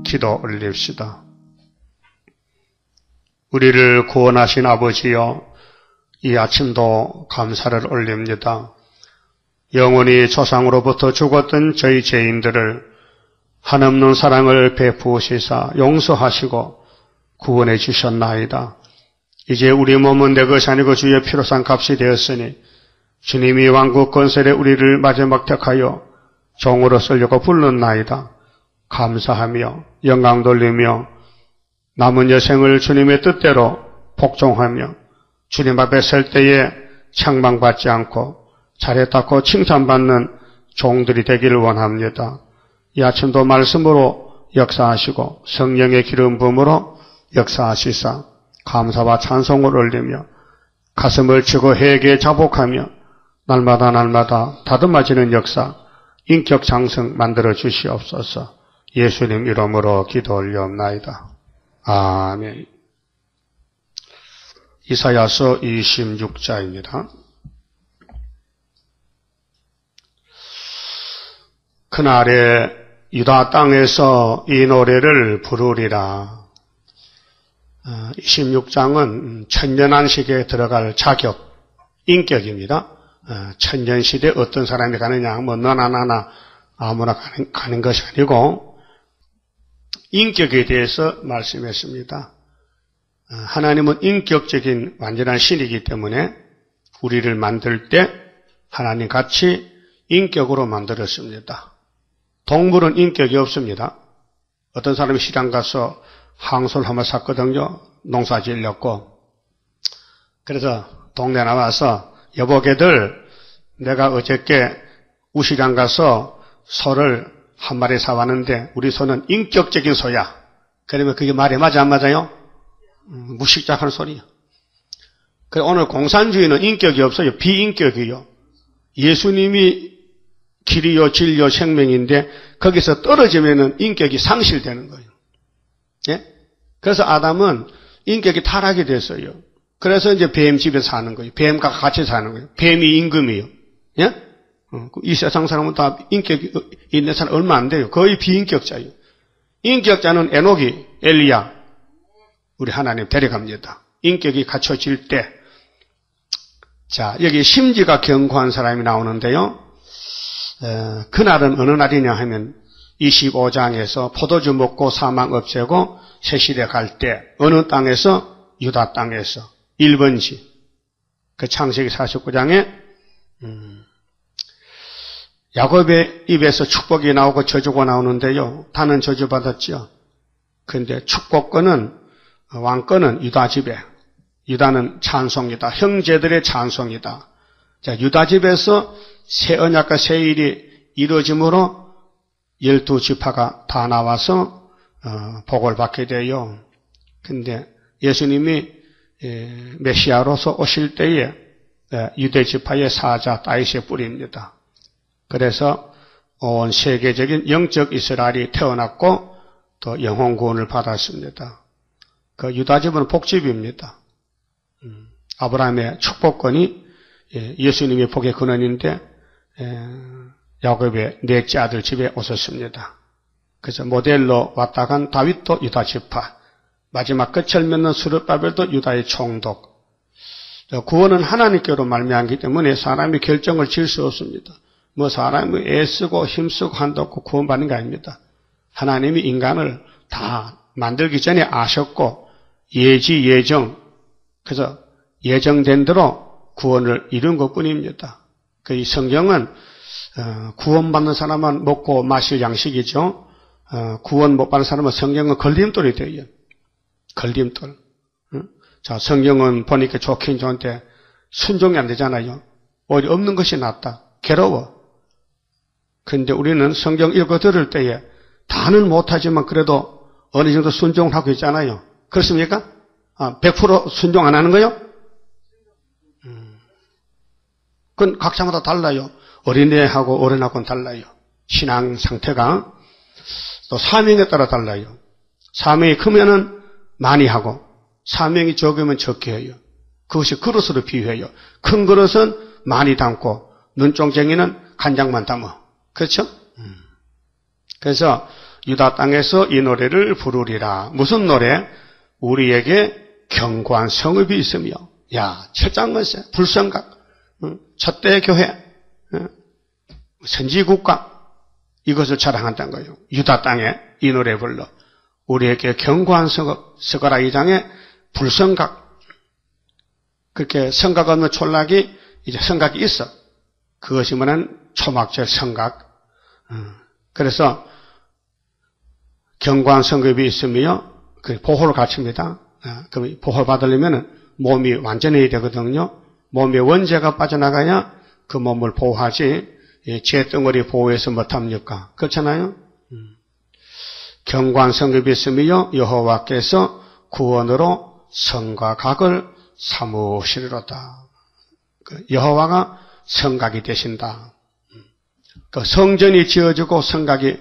기도 올립시다. 우리를 구원하신 아버지여, 이 아침도 감사를 올립니다. 영원히 조상으로부터 죽었던 저희 죄인들을 한없는 사랑을 베푸시사 용서하시고 구원해 주셨나이다. 이제 우리 몸은 내 것이 아니고 주의 피로 산 값이 되었으니 주님이 왕국 건설에 우리를 마지막 택하여 종으로 쓰려고 불렀나이다. 감사하며 영광 돌리며 남은 여생을 주님의 뜻대로 복종하며 주님 앞에 설 때에 책망받지 않고 잘했다고 칭찬받는 종들이 되기를 원합니다. 이 아침도 말씀으로 역사하시고 성령의 기름 부음으로 역사하시사 감사와 찬송을 올리며 가슴을 치고 회개에 자복하며 날마다 다듬어지는 역사, 인격 장성 만들어 주시옵소서. 예수님 이름으로 기도 올려옵나이다. 아멘. 이사야서 26장입니다. 그날에 유다 땅에서 이 노래를 부르리라. 26장은 천년안식에 들어갈 자격, 인격입니다. 천년시대에 어떤 사람이 가느냐, 너나 나나 아무나 가는 것이 아니고 인격에 대해서 말씀했습니다. 하나님은 인격적인 완전한 신이기 때문에 우리를 만들 때 하나님 같이 인격으로 만들었습니다. 동물은 인격이 없습니다. 어떤 사람이 시장 가서 항소를 한번 샀거든요. 농사 지으려고. 그래서 동네 나와서 여보게들, 내가 어저께 우시장 가서 소를 한 마리 사왔는데 우리 소는 인격적인 소야. 그러면 그게 말이 맞아 안 맞아요? 무식작하는 소리야. 그래, 오늘 공산주의는 인격이 없어요. 비인격이요. 예수님이 길이요 진리요 생명인데 거기서 떨어지면은 인격이 상실되는 거예요. 예? 그래서 아담은 인격이 타락이 됐어요. 그래서 이제 뱀 집에 사는 거예요. 뱀과 같이 사는 거예요. 뱀이 임금이에요. 예? 이 세상 사람은 다 인격이 있는 사람 얼마 안 돼요. 거의 비인격자예요. 인격자는 에녹이, 엘리야, 우리 하나님 데려갑니다. 인격이 갖춰질 때. 자, 여기 심지가 견고한 사람이 나오는데요. 그날은 어느 날이냐 하면 25장에서 포도주 먹고 사망 없애고 새시대 갈 때 어느 땅에서? 유다 땅에서 1번지. 그 창세기 49장에 야곱의 입에서 축복이 나오고 저주가 나오는데요. 다는 저주받았지요. 그런데 축복권은, 왕권은 유다 집에. 유다는 찬송이다. 형제들의 찬송이다. 자, 유다 집에서 새 언약과 새 일이 이루어짐으로 12지파가 다 나와서 복을 받게 돼요. 근데 예수님이 메시아로서 오실 때에 유대 지파의 사자 다윗의 뿌리입니다. 그래서 온 세계적인 영적 이스라엘이 태어났고 또 영혼 구원을 받았습니다. 그 유다 집은 복집입니다. 아브라함의 축복권이 예수님의 복의 근원인데 야곱의 넷째 아들 집에 오셨습니다. 그래서 모델로 왔다 간 다윗도 유다 지파, 마지막 끝을 맺는 스룹바벨도 유다의 총독. 구원은 하나님께로 말미암기 때문에 사람이 결정을 지을 수 없습니다. 뭐 사람이 애쓰고 힘쓰고 한다고 구원받는 게 아닙니다. 하나님이 인간을 다 만들기 전에 아셨고 예정, 그래서 예정된 대로 구원을 이룬 것뿐입니다. 그 성경은 구원받는 사람은 먹고 마실 양식이죠. 구원 못 받는 사람은 성경은 걸림돌이 돼요. 걸림돌. 자, 성경은 보니까 좋긴 좋은데 순종이 안 되잖아요. 오히려 없는 것이 낫다. 괴로워. 그런데 우리는 성경 읽어 들을 때에 다는 못하지만 그래도 어느 정도 순종을 하고 있잖아요. 그렇습니까? 100% 순종 안 하는 거요? 그건 각자마다 달라요. 어린애하고 어른하고는 달라요. 신앙 상태가 또 사명에 따라 달라요. 사명이 크면은 많이 하고 사명이 적으면 적게 해요. 그것이 그릇으로 비유해요. 큰 그릇은 많이 담고 눈쫑쟁이는 간장만 담아. 그렇죠? 그래서 유다 땅에서 이 노래를 부르리라. 무슨 노래? 우리에게 견고한 성읍이 있으며, 야, 철장건세, 불성각, 촛대 교회, 선지국가, 이것을 자랑한다는 거예요. 유다 땅에 이 노래 불러. 우리에게 견고한 성읍, 스가랴 2장에 불성각. 그렇게 성각 없는 촌락이 이제 성각이 있어. 그것이 뭐냐면 초막절 성각. 그래서 견고한 성읍이 있으며 그 보호를 갖춥니다. 그럼 보호를 받으려면 몸이 완전해야 되거든요. 몸에 원죄가 빠져나가야 그 몸을 보호하지 죄덩어리 보호해서 못합니까? 그렇잖아요. 견고한 성읍이 있으며 여호와께서 구원으로 성과 각을 삼으시리로다. 여호와가 성각이 되신다. 그 성전이 지어지고 성각이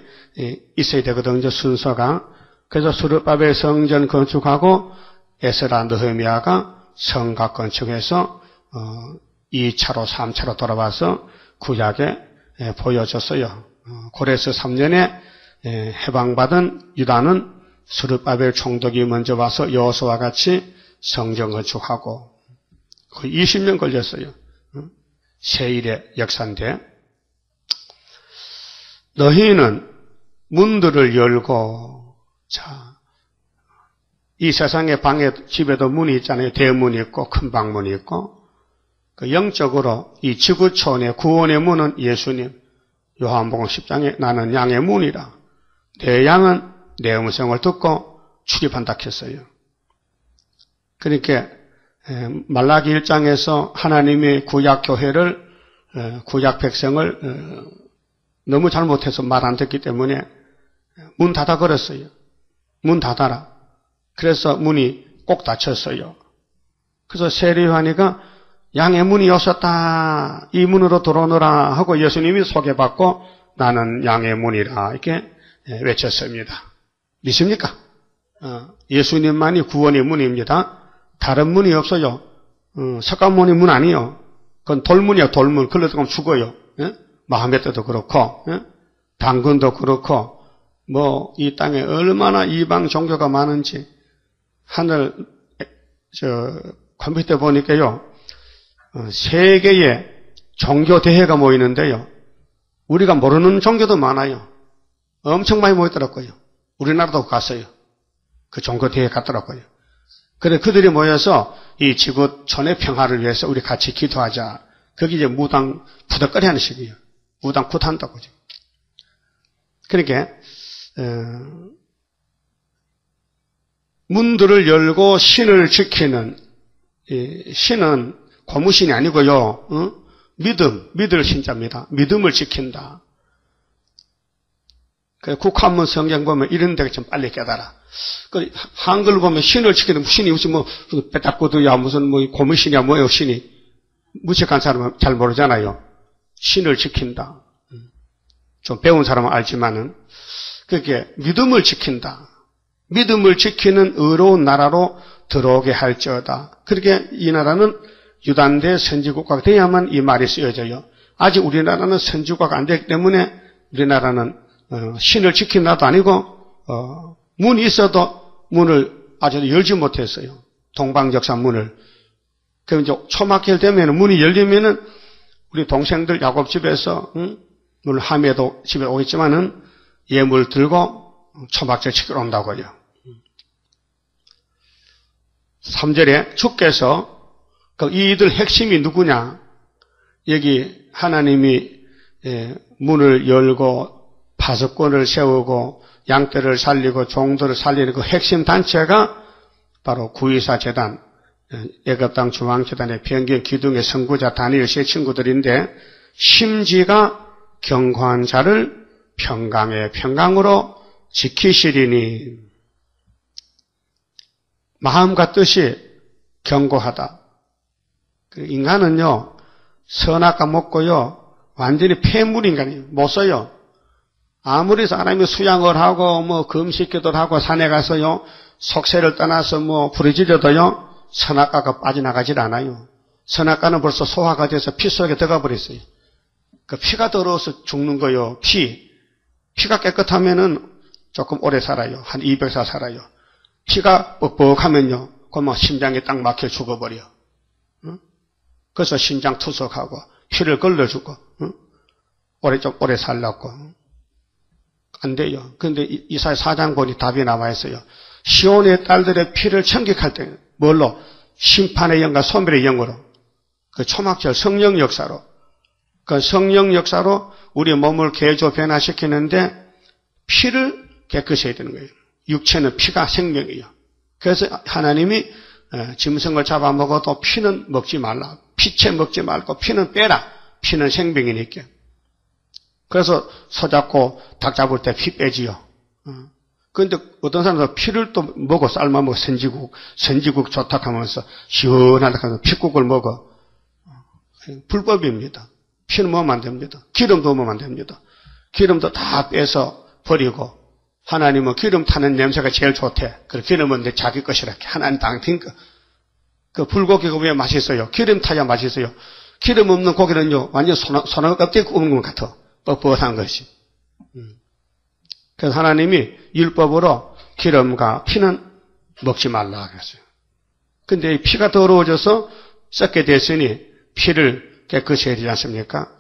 있어야 되거든요. 순서가. 그래서 스룹바벨 성전 건축하고 에스라 느헤미야가 성각 건축해서 2차로 3차로 돌아와서 구약에 보여줬어요. 고레스 3년에 해방받은 유다는 스룹바벨 총독이 먼저 와서 여호수아와 같이 성전 건축하고 거의 20년 걸렸어요. 세일의 역사인데, 너희는 문들을 열고, 자, 이 세상의 방에, 집에도 문이 있잖아요. 대문이 있고, 큰 방문이 있고, 그 영적으로 이 지구촌의 구원의 문은 예수님, 요한복음 10장에 나는 양의 문이라. 내 양은 내 음성을 듣고 출입한다 했어요. 그러니까, 말라기 1장에서 하나님이 구약 교회를, 구약 백성을 너무 잘못해서 말 안 듣기 때문에 문 닫아 걸었어요. 문 닫아라. 그래서 문이 꼭 닫혔어요. 그래서 세례요한이가 양의 문이 여셨다. 이 문으로 들어오너라 하고 예수님이 소개받고 나는 양의 문이라 이렇게 외쳤습니다. 믿습니까? 예수님만이 구원의 문입니다. 다른 문이 없어요. 석가모니 문 아니에요. 그건 돌문이야, 돌문. 걸러 들어가면 죽어요. 예? 마호메트도 그렇고, 예? 당근도 그렇고, 이 땅에 얼마나 이방 종교가 많은지, 하늘, 컴퓨터 보니까요, 세계에 종교 대회가 모이는데요, 우리가 모르는 종교도 많아요. 엄청 많이 모이더라고요. 우리나라도 갔어요. 그 종교 대회 갔더라고요. 그래, 그들이 모여서 이 지구촌의 평화를 위해서 우리 같이 기도하자. 그게 이제 무당 푸덕거리 하는 식이에요. 무당 굿한다고. 그러니까, 문들을 열고 신을 지키는, 신은 고무신이 아니고요. 믿을 신자입니다. 믿음을 지킨다. 국한문 성경 보면 이런 데가 좀 빨리 깨달아. 한글 보면 신을 지키는 신이 무슨 빼딱고도야 무슨 고무신이야 뭐예요 신이. 무식한 사람은 잘 모르잖아요. 신을 지킨다. 좀 배운 사람은 알지만은 그게 믿음을 지킨다. 믿음을 지키는 의로운 나라로 들어오게 할지어다. 그렇게 이 나라는 유단대 선지국가가 돼야만 이 말이 쓰여져요. 아직 우리나라는 선지국가가 안 되기 때문에 우리나라는 신을 지킨 나라도 아니고 문이 있어도 문을 아직 열지 못했어요. 동방적산 문을. 그럼 이제 초막절 되면 문이 열리면은 우리 동생들 야곱 집에서 물론 함에도 집에 오겠지만은 예물 들고 초막절 지키러 온다고요. 3절에 주께서 이들 핵심이 누구냐? 여기 하나님이 문을 열고 파수꾼을 세우고 양떼를 살리고 종들을 살리는 그 핵심 단체가 바로 구이사 재단, 애굽 땅 중앙재단의 변경 기둥의 선구자 다니엘 세 친구들인데 심지가 견고한 자를 평강의 평강으로 지키시리니 마음과 뜻이 견고하다. 인간은요 선악과 먹고요 완전히 폐물인간이에요. 못 써요. 아무리 사람이 수양을 하고 금식기도를 하고 산에 가서요 속세를 떠나서 부르짖어도요 선악과가 빠져나가질 않아요. 선악과는 벌써 소화가 돼서 피 속에 들어가 버렸어요. 그 피가 더러워서 죽는 거요. 피가 깨끗하면은 조금 오래 살아요. 한 200살 살아요. 피가 뻑뻑하면요. 그러면 심장이 딱 막혀 죽어버려. 그래서 심장 투석하고 피를 걸러주고 좀 오래 살라고. 안 돼요. 그런데 이사야 4장 보니 답이 나와 있어요. 시온의 딸들의 피를 청객할 때 뭘로? 심판의 영과 소멸의 영으로. 그 초막절 성령 역사로. 그 성령 역사로 우리 몸을 개조 변화시키는데 피를 깨끗이 해야 되는 거예요. 육체는 피가 생명이에요. 그래서 하나님이 짐승을 잡아먹어도 피는 먹지 말라. 피채 먹지 말고 피는 빼라. 피는 생명이니까. 그래서 소 잡고 닭 잡을 때 피 빼지요. 그런데 어떤 사람은 피를 또 먹어 삶아 먹어 선지국 좋다 하면서 시원하다 하면서 피국을 먹어. 불법입니다. 피는 먹으면 안 됩니다. 기름도 먹으면 안 됩니다. 기름도 다 빼서 버리고 하나님은 기름 타는 냄새가 제일 좋대. 그 기름은 내 자기 것이라 하나님 당신 거. 그 불고기가 왜 맛있어요? 기름 타야 맛있어요. 기름 없는 고기는요 완전 소나무 껍데기 구운 것 같아. 뻣뻣한 것이. 그래서 하나님이 율법으로 기름과 피는 먹지 말라 그랬어요. 근데 이 피가 더러워져서 썩게 됐으니 피를 깨끗이 해야 되지 않습니까?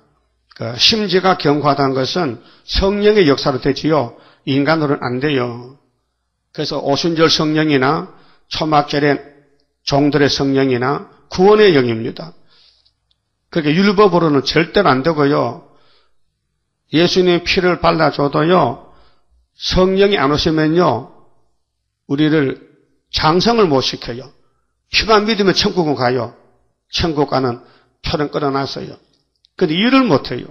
그 심지가 경과한 것은 성령의 역사로 되지요. 인간으로는 안 돼요. 그래서 오순절 성령이나 초막절의 종들의 성령이나 구원의 영입니다. 그렇게 율법으로는 절대로 안 되고요. 예수님의 피를 발라줘도요. 성령이 안 오시면요. 우리를 장성을 못 시켜요. 피만 믿으면 천국은 가요. 천국 가는 표는 끌어놨어요. 그런데 일을 못해요.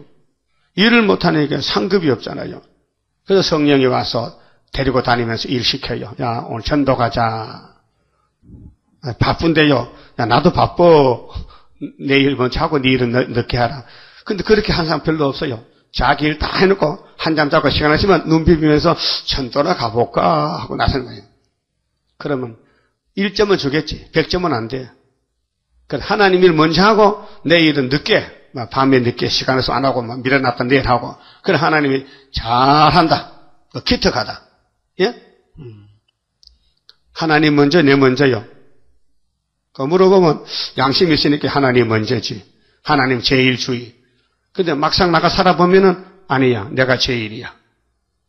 일을 못하니까 상급이 없잖아요. 그래서 성령이 와서 데리고 다니면서 일 시켜요. 야, 오늘 전도 가자. 바쁜데요. 야, 나도 바빠. 내일 먼저 하고 네 일은 늦게 하라. 근데 그렇게 한 사람 별로 없어요. 자기 일 다 해놓고 한잠 자고 시간 하시면 눈 비비면서 전도나 가볼까 하고 나서는 거예요. 그러면 1점은 주겠지. 100점은 안 돼. 하나님 일 먼저 하고 내 일은 늦게, 밤에 늦게 시간에서 안 하고 밀어놨다 내일 하고. 그래 하나님이 잘한다. 기특하다. 예? 하나님 먼저 내 먼저요. 물어보면 양심 있으니까 하나님 먼저지. 하나님 제일주의. 근데 막상 나가 살아보면은 아니야. 내가 제일이야.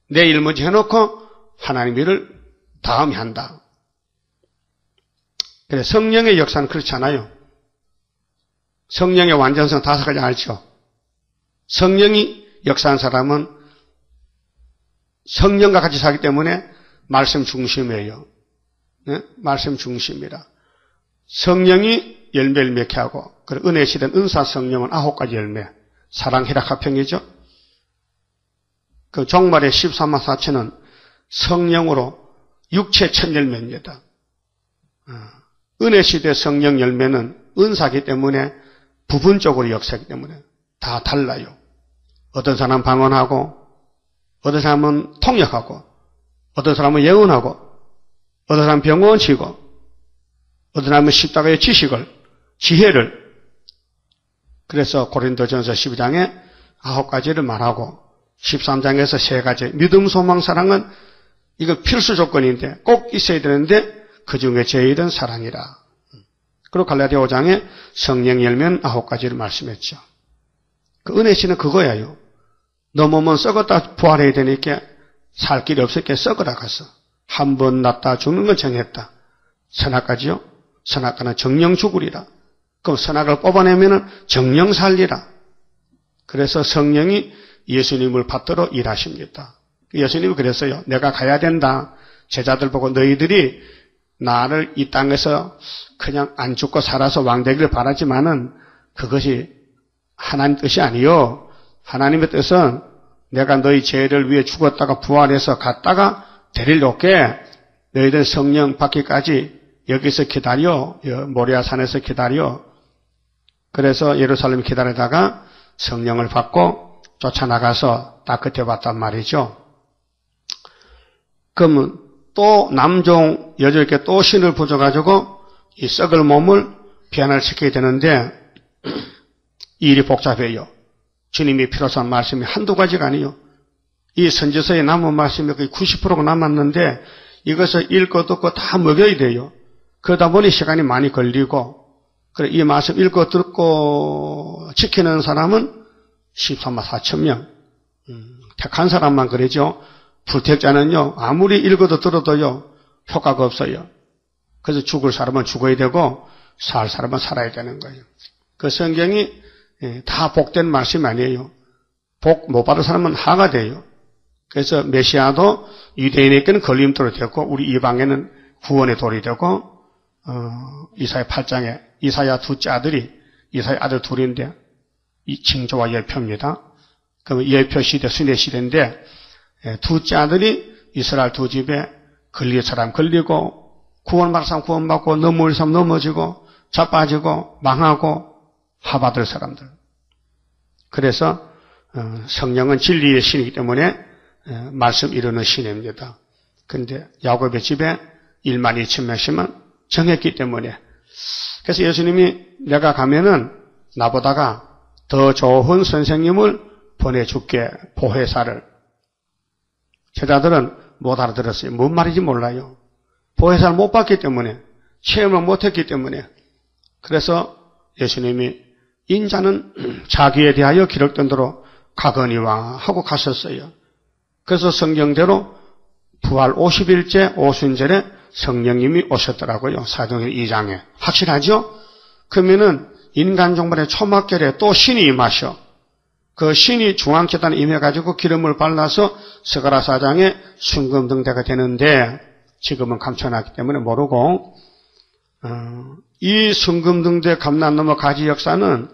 내 일 먼저 해놓고 하나님 일을 다음에 한다. 그래 성령의 역사는 그렇지 않아요. 성령의 완전성 5가지 알죠? 성령이 역사한 사람은 성령과 같이 살기 때문에 말씀 중심이에요. 네? 말씀 중심이라. 성령이 열매를 맺게 하고, 그리고 은혜 시대는 은사 성령은 9가지 열매. 사랑, 희락, 화평이죠. 그 종말의 13만 4천은 성령으로 육체 첫 열매입니다. 은혜 시대 성령 열매는 은사기 때문에 부분적으로 역사하기 때문에 다 달라요. 어떤 사람은 방언하고, 어떤 사람은 통역하고, 어떤 사람은 예언하고, 어떤 사람은 병원 치고, 어떤 사람은 십자가의 지식을, 지혜를. 그래서 고린도전서 12장에 9가지를 말하고 13장에서 3가지 믿음, 소망, 사랑은 이거 필수 조건인데 꼭 있어야 되는데 그 중에 제일은 사랑이라. 그리고 갈라디아 5장에 성령 열매는 9가지를 말씀했죠. 그 은혜씨는 그거예요. 너 몸은 썩었다 부활해야 되니까 살 길이 없었기에 썩으라 갔어. 한 번 낳다 죽는 걸 정했다. 선악과지요? 선악과는 정령 죽으리라. 그럼 선악을 뽑아내면 정령 살리라. 그래서 성령이 예수님을 받들어 일하십니다. 예수님이 그랬어요. 내가 가야 된다. 제자들 보고 너희들이 나를 이 땅에서 그냥 안 죽고 살아서 왕되기를 바라지만은 그것이 하나님 뜻이 아니요. 하나님의 뜻은 내가 너희 죄를 위해 죽었다가 부활해서 갔다가 데리러 올게. 너희들 성령 받기까지 여기서 기다려. 모리아 산에서 기다려. 그래서 예루살렘 기다리다가 성령을 받고 쫓아나가서 딱 그때 왔단 말이죠. 그러면 또 남종 여자에게 또 신을 부어가지고 이 썩을 몸을 변화시켜야 되는데 이 일이 복잡해요. 주님이 필요한 말씀이 한두 가지가 아니요. 이 선지서에 남은 말씀이 거의 90%가 남았는데 이것을 읽고 듣고 다 먹여야 돼요. 그러다 보니 시간이 많이 걸리고, 그래 이 말씀 읽고 듣고 지키는 사람은 14만 4천 명. 택한 사람만 그러죠. 불택자는요, 아무리 읽어도 들어도요, 효과가 없어요. 그래서 죽을 사람은 죽어야 되고, 살 사람은 살아야 되는 거예요. 그 성경이 다 복된 말씀이 아니에요. 복 못 받을 사람은 하가 돼요. 그래서 메시아도 유대인에게는 걸림돌이 되고, 우리 이방에는 구원의 돌이 되고, 이사야 8장에 이사야 둘째 아들이, 이사야 아들 둘인데, 이 징조와 예표입니다. 그럼 예표 시대, 순회 시대인데, 둘째 아들이 이스라엘 두 집에 걸릴 사람 걸리고, 구원받을 사람 구원받고, 넘어올 사람 넘어지고, 자빠지고, 망하고, 하받을 사람들. 그래서 성령은 진리의 신이기 때문에 말씀 이루는 신입니다. 그런데 야곱의 집에 1만 2천 명씩만 정했기 때문에, 그래서 예수님이 내가 가면은 나보다가 더 좋은 선생님을 보내줄게, 보혜사를. 제자들은 못 알아들었어요. 뭔 말인지 몰라요. 보혜사를 못 받기 때문에, 체험을 못했기 때문에. 그래서 예수님이 인자는 자기에 대하여 기록된 대로 가거니와 하고 가셨어요. 그래서 성경대로 부활 50일째 오순절에 성령님이 오셨더라고요. 사도행전 2장에. 확실하죠? 그러면은 인간 종말의 초막절에 또 신이 임하셔. 그 신이 중앙재단에 임해가지고 기름을 발라서 스가랴 4장에 순금등대가 되는데, 지금은 감춰놨기 때문에 모르고, 이 순금등대 감난 넘어 가지 역사는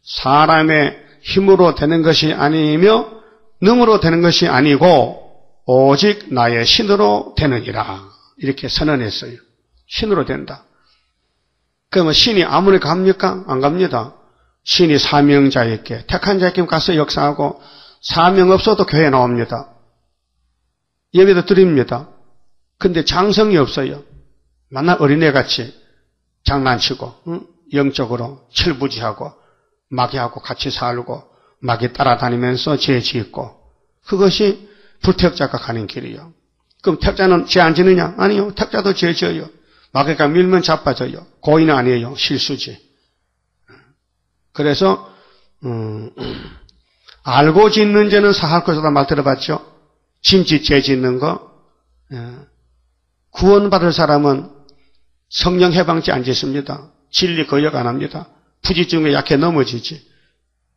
사람의 힘으로 되는 것이 아니며 능으로 되는 것이 아니고 오직 나의 신으로 되느니라, 이렇게 선언했어요. 신으로 된다. 그러면 신이 아무리 갑니까? 안 갑니다. 신이 사명자에게, 택한 자에게 가서 역사하고, 사명 없어도 교회에 나옵니다. 예배도 드립니다. 근데 장성이 없어요. 맨날 어린애같이 장난치고, 영적으로 철부지하고, 마귀하고 같이 살고, 마귀 따라다니면서 죄 짓고, 그것이 불택자가 가는 길이에요. 그럼 택자는 죄 안 지느냐? 아니요. 택자도 죄 지어요. 마귀가 밀면 자빠져요. 고의는 아니에요. 실수지. 그래서 알고 짓는 죄는 사할 것이다 말 들어봤죠? 짐짓 죄 짓는 거. 구원받을 사람은 성령 해방죄 안 짓습니다. 진리 거역 안 합니다. 부지중에 약해 넘어지지.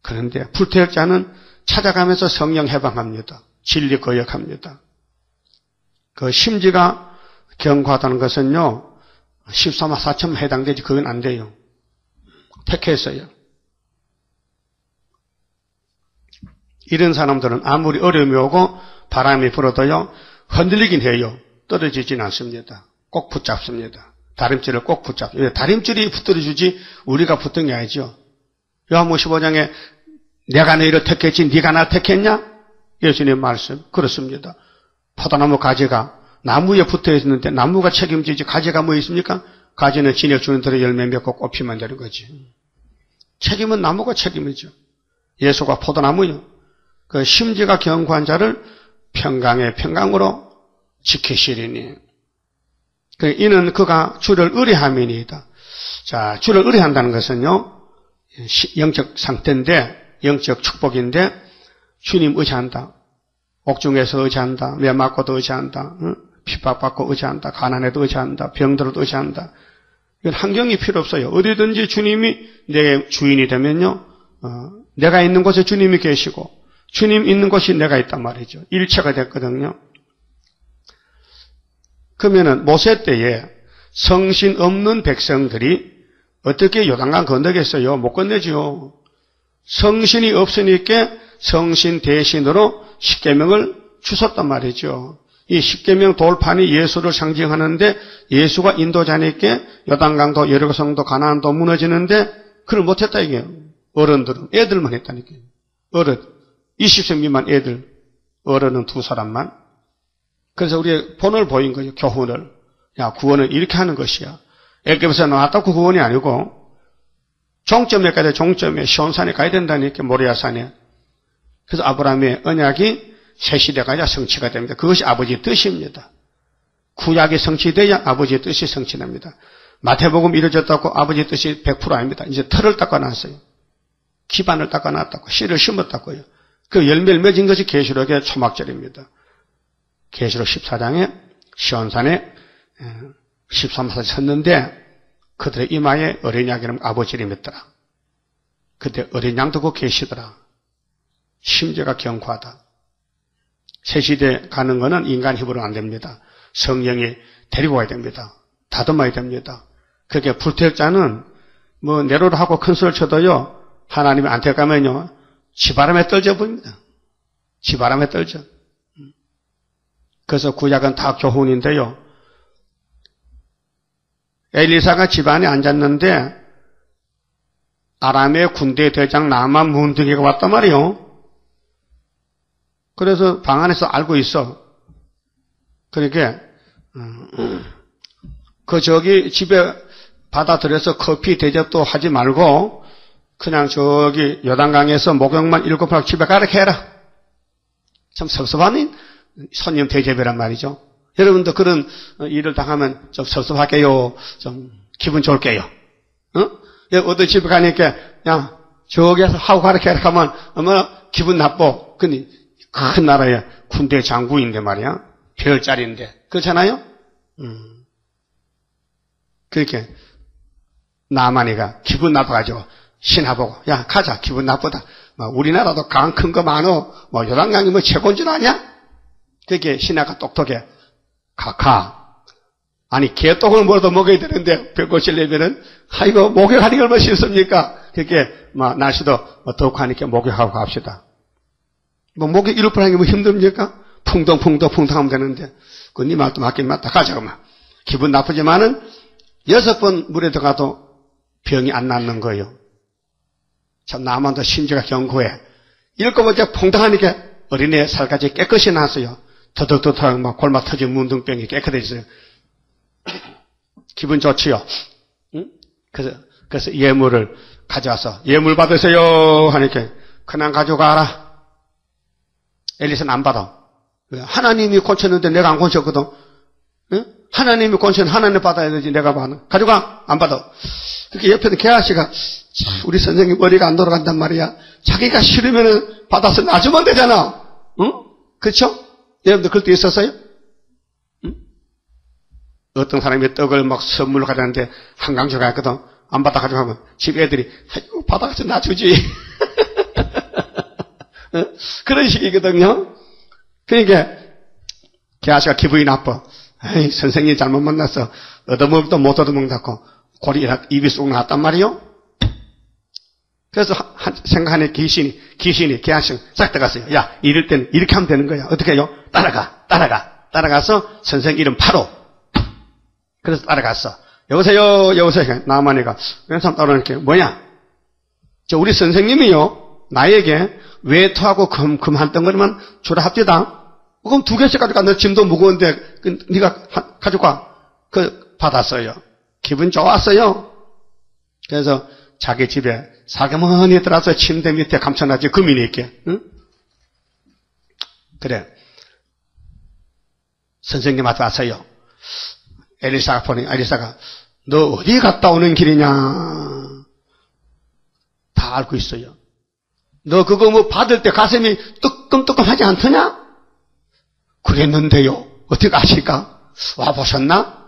그런데 불태역자는 찾아가면서 성령 해방합니다. 진리 거역합니다. 그 심지가 견고하다는 것은요, 14만 4천만 해당되지, 그건 안 돼요. 택했어요. 이런 사람들은 아무리 어려움이 오고 바람이 불어도요, 흔들리긴 해요. 떨어지진 않습니다. 꼭 붙잡습니다. 다림줄을 꼭 붙잡습니다. 다림줄이 붙들어주지 우리가 붙든 게 아니죠. 요한복음 15장에 내가 너희를 택했지 네가 나 택했냐? 예수님 말씀. 그렇습니다. 포도나무 가지가 나무에 붙어 있는데 나무가 책임지지 가지가 뭐 있습니까? 가지는 진액 주는 대로 열매 맺고 꽃피면 되는 거지. 책임은 나무가 책임이죠. 예수가 포도나무요. 그 심지가 견고한 자를 평강의 평강으로 지키시리니. 이는 그가 주를 의뢰함이니이다. 자, 주를 의뢰한다는 것은요, 영적 상태인데, 영적 축복인데, 주님 의지한다. 옥중에서 의지한다. 매 맞고도 의지한다. 핍박받고 의지한다. 가난해도 의지한다. 병들어도 의지한다. 이건 환경이 필요 없어요. 어디든지 주님이 내 주인이 되면요, 내가 있는 곳에 주님이 계시고, 주님 있는 곳이 내가 있단 말이죠. 일체가 됐거든요. 그러면은 모세 때에 성신 없는 백성들이 어떻게 요단강 건너겠어요? 못 건너죠. 성신이 없으니까 성신 대신으로 십계명을 주셨단 말이죠. 이 십계명 돌판이 예수를 상징하는데 예수가 인도자니까 요단강도 여리고성도 가나안도 무너지는데 그걸 못했다 이게요. 어른들은 애들만 했다니까요. 어른 20세 미만 애들, 어른은 2사람만. 그래서 우리의 본을 보인 거예요. 교훈을. 야, 구원은 이렇게 하는 것이야. 애굽에서 나왔다고 구원이 아니고 종점에 가야 돼. 종점에 시온산에 가야 된다니까, 모리아산에. 그래서 아브라함의 언약이 새 시대가 성취가 됩니다. 그것이 아버지의 뜻입니다. 구약이 성취돼야 아버지의 뜻이 성취됩니다. 마태복음 이루어졌다고 아버지의 뜻이 100% 아닙니다. 이제 틀을 닦아놨어요. 기반을 닦아놨다고, 씨를 심었다고요. 그 열매를 맺은 것이 계시록의 초막절입니다. 계시록 14장에 시온산에 13사들이 섰는데 그들의 이마에 어린 양 이름 아버지 이름이 있더라. 그때 어린 양도 그 계시더라. 심지어가 경고하다. 새 시대 가는 거는 인간 힘으로 안 됩니다. 성령이 데리고 와야 됩니다. 다듬어야 됩니다. 그렇게 불태자는 뭐 내로를 하고 큰 소리를 쳐도요, 하나님이 안 택하면요, 지바람에 떨져 보입니다. 지바람에 떨져. 그래서 구약은 다 교훈인데요. 엘리사가 집안에 앉았는데 아람의 군대 대장 나만 문둥이가 왔단 말이에요. 그래서 방 안에서 알고 있어. 그러니까 저기 집에 받아들여서 커피 대접도 하지 말고 그냥 저기 요단강에서 목욕만 7번 집에 가라 해라. 참 섭섭한 손님 대접이란 말이죠. 여러분도 그런 일을 당하면 좀 섭섭할게요. 좀 기분 좋을게요. 어떤 집에 가니까 야 저기에서 하고 가라 해라 하면 얼마나 기분 나빠. 근데 큰 나라의 군대 장군인데 말이야. 별자리인데. 그렇잖아요? 그렇게 나만이가 기분 나빠가지고 신하보고 야 가자 기분 나쁘다. 우리나라도 강 큰 거 많어. 요단강이 최고인 줄 아냐? 그렇게 신하가 똑똑해. 가. 아니 개똥을 뭐라도 먹어야 되는데 벽고치려면은 아이고 목욕하는 게 얼마나 쉽습니까? 그렇게 날씨도 더욱 하니까 목욕하고 갑시다. 목욕 1분 하는 게 힘듭니까? 풍덩 하면 되는데 그 네 말도 맞긴 맞다. 가자 그만. 기분 나쁘지만은 6번 물에 들어가도 병이 안 낫는 거예요. 참 나만도 심지가 견고해. 이럴 거면 이제 퐁당하니까 어린애 살까지 깨끗이 났어요. 터덕터덕 골마 터진 문둥병이 깨끗해졌어요. 기분 좋지요. 응? 그래서 예물을 가져와서 예물 받으세요 하니까 그냥 가져가라. 엘리사는 안 받아. 하나님이 고쳤는데 내가 안 고쳤거든. 응? 하나님이 고쳤는데 하나님 받아야 되지 내가 받아. 가져가. 안 받아. 그렇게 옆에는 개아씨가 우리 선생님 머리가 안 돌아간단 말이야. 자기가 싫으면 받아서 놔주면 되잖아. 응? 그렇죠? 여러분들 그럴 때 있었어요? 응? 어떤 사람이 떡을 선물로 가져가는데 한강 줘가거든. 안 받아 가져가면 집 애들이 아이고 받아서 놔주지. 응? 그런 식이거든요. 그러니까 개아씨가 기분이 나빠. 에이, 선생님 잘못 만났어. 얻어먹도 못 얻어먹는다고 골이 입이 쑥 나왔단 말이요. 그래서 생각하는 귀신이 개아씨 싹 들어갔어요. 야 이럴 때는 이렇게 하면 되는 거야. 어떻게 해요? 따라가서 선생 이름 바로. 그래서 따라갔어. 여보세요. 나만이가 왼손 따라오니까 뭐냐? 저 우리 선생님이요 나에게 외투하고 금 한 덩어리만 주라 합디다. 그럼 2개씩 가져가. 너 짐도 무거운데 네가 가져가. 받았어요. 기분 좋았어요. 그래서 자기 집에 사계머니 들어와서 침대 밑에 감춰놨지. 금이 있게. 응? 그래. 선생님한테 왔어요. 엘리사가 보니 엘리사가 너 어디 갔다 오는 길이냐. 다 알고 있어요. 너 그거 받을 때 가슴이 뜨끔뜨끔하지 않더냐? 그랬는데요. 어떻게 아실까? 와보셨나?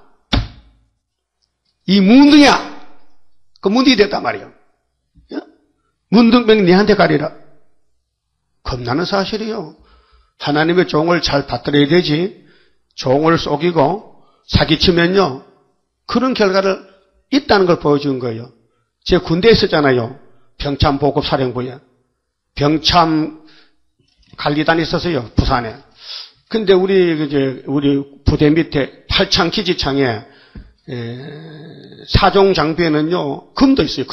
이 문둥이야. 그 문둥이 됐단 말이에요. 문둥병 니한테 가리라. 겁나는 사실이요. 하나님의 종을 잘 받들어야 되지. 종을 속이고 사기치면요. 그런 결과를 있다는 걸 보여준 거예요. 제 군대에 있었잖아요. 병참 보급 사령부에. 병참 관리단이 있었어요. 부산에. 근데 우리 부대 밑에 팔창 기지창에 사종 장비에는요 금도 있어요.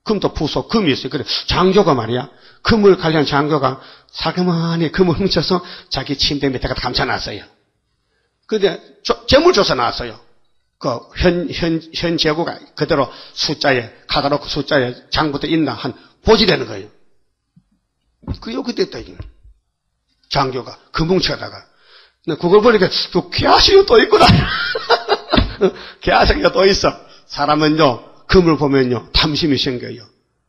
금도 부속 금이 있어요. 그래 장교가 말이야 금을 관리한 장교가 사그마니 금을 훔쳐서 자기 침대 밑에 갖다 감춰놨어요. 근데 재물조사 나왔어요. 그 현 재고가 그대로 숫자에 카다로그 숫자에 장부터 있나 한 보지되는 거예요. 그게 됐다 이게. 장교가 금붕쳐다가. 그걸 보니까 또 개아시가 또 있구나. 개아시가 또 있어. 사람은요, 금을 보면요, 탐심이 생겨요.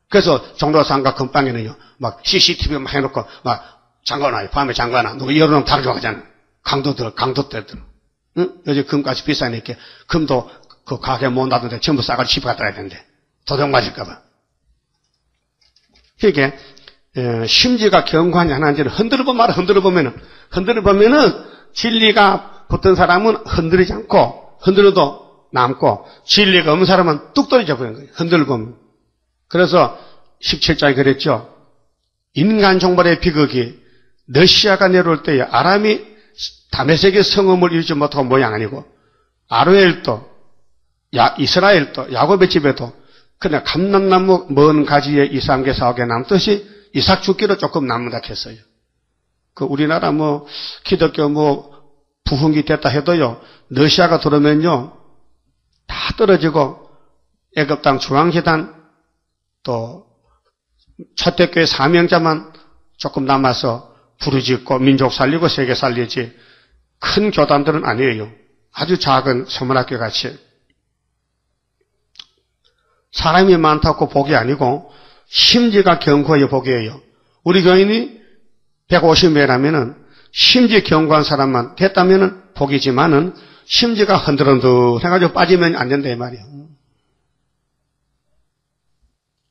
그래서 종로상가 금방에는요, 막 CCTV 막 해놓고, 막 잠가놔요. 밤에 잠가놔. 누구 열어놓으면 다른 거 하잖아. 강도들. 응? 요즘 금값이 비싸니까, 금도 그 가게 못 놔두는데 전부 싸가지고 집에 갖다 놔야 되는데, 도둑 맞을까봐. 이게, 심지가 견고하냐 안 하는지를 흔들어보면은, 진리가 붙은 사람은 흔들리지 않고, 흔들어도 남고, 진리가 없는 사람은 뚝 떨어져 버리는 거예요. 흔들어보면. 그래서 17장에 그랬죠. 인간 종말의 비극이 러시아가 내려올 때에 아람이 다메섹의 성읍을 이루지 못하고 모양 아니고, 아로엘도, 이스라엘도, 야곱의 집에도 그냥 감람나무 먼 가지에 이삭의 사옥에 남듯이 이삭 죽기로 조금 남는다 했어요. 그 우리나라 기독교 부흥이 됐다 해도요, 러시아가 들어오면요, 다 떨어지고, 애굽 땅 중앙재단, 또, 초대교회 사명자만 조금 남아서 부르짖고 민족 살리고 세계 살리지, 큰 교단들은 아니에요. 아주 작은 서문학교 같이. 사람이 많다고 복이 아니고, 심지가 견고해야 복이에요. 우리 교인이 150명이라면은, 심지 견고한 사람만 됐다면은 복이지만은, 심지가 흔들흔들 해가지고 빠지면 안 된다, 이 말이에요.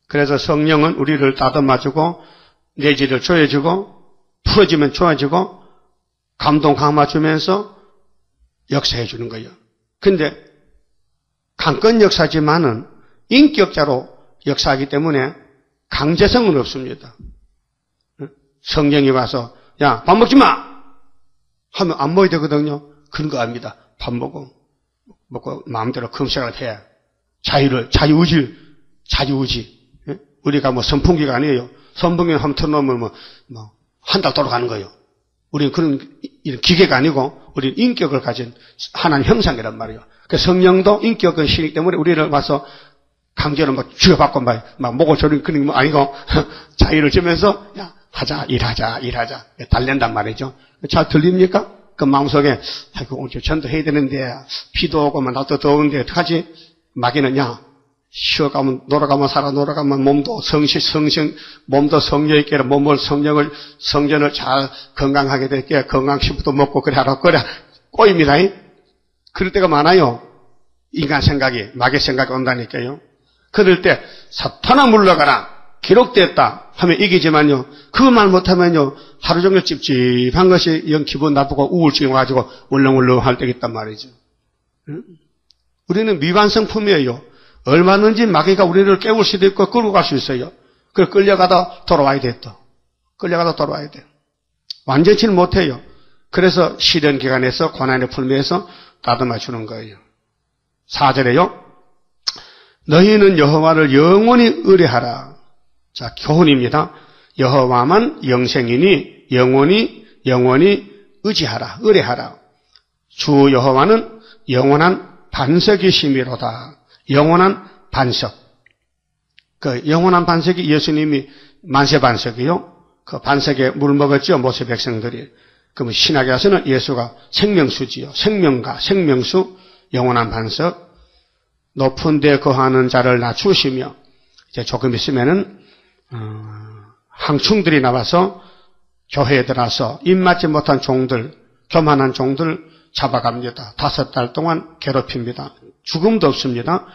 그래서 성령은 우리를 다듬어주고, 내지를 조여주고, 풀어주면 좋아지고, 감동 감아주면서 역사해 주는 거예요. 근데, 강권 역사지만은, 인격자로 역사하기 때문에 강제성은 없습니다. 성령이 와서, 야, 밥 먹지 마! 하면 안 먹어야 되거든요. 그런 거 압니다. 밥 먹고 마음대로 금식을 해. 자유의지. 우리가 선풍기가 아니에요. 선풍기 한번 틀어놓으면 한 달 돌아가는 거예요. 우리는 그런 이런 기계가 아니고, 우리는 인격을 가진 하나님 형상이란 말이에요. 그 성령도 인격은 시기 때문에 우리를 와서 강제로 죽여받고 막 목을 조르는 그런 거 아니고, 자유를 주면서, 야, 일하자. 달랜단 말이죠. 잘 들립니까? 그 마음속에, 아이고, 오늘 전도해야 되는데, 비도 오고, 나도 더운데, 어떡하지? 마귀는, 야, 쉬어가면, 놀아가면 몸도 몸도 성령 있게, 성전을 잘 건강하게 될게, 건강식품도 먹고, 그래 꼬입니다. 그럴 때가 많아요. 인간 생각이, 마귀 생각이 온다니까요. 그럴 때, 사탄아 물러가라. 기록됐다 하면 이기지만요, 그거 말 못하면요, 하루 종일 찝찝한 것이 영 기분 나쁘고 우울증이 와가지고 울렁울렁 할 때가 있단 말이죠. 응? 우리는 미완성품이에요. 얼마든지 마귀가 우리를 깨울 수도 있고 끌고 갈 수 있어요. 그걸 끌려가다 돌아와야 돼, 또. 돌아와야 돼. 완전치는 못해요. 그래서 시련 기간에서 고난의 풀면서 다듬어 주는 거예요. 4절에요. 너희는 여호와를 영원히 의뢰하라. 자, 교훈입니다. 여호와만 영생이니 영원히 의지하라, 의뢰하라. 주 여호와는 영원한 반석이심이로다. 영원한 반석. 그 영원한 반석이 예수님이 만세 반석이요. 그 반석에 물 먹었죠, 모세 백성들이. 그러면 신학에 와서는 예수가 생명수지요. 생명가, 생명수, 영원한 반석. 높은 데 거하는 자를 낮추시며, 이제 조금 있으면은 항충들이 나와서 교회에 들어와서 입맞지 못한 종들, 교만한 종들 잡아갑니다. 5달 동안 괴롭힙니다. 죽음도 없습니다.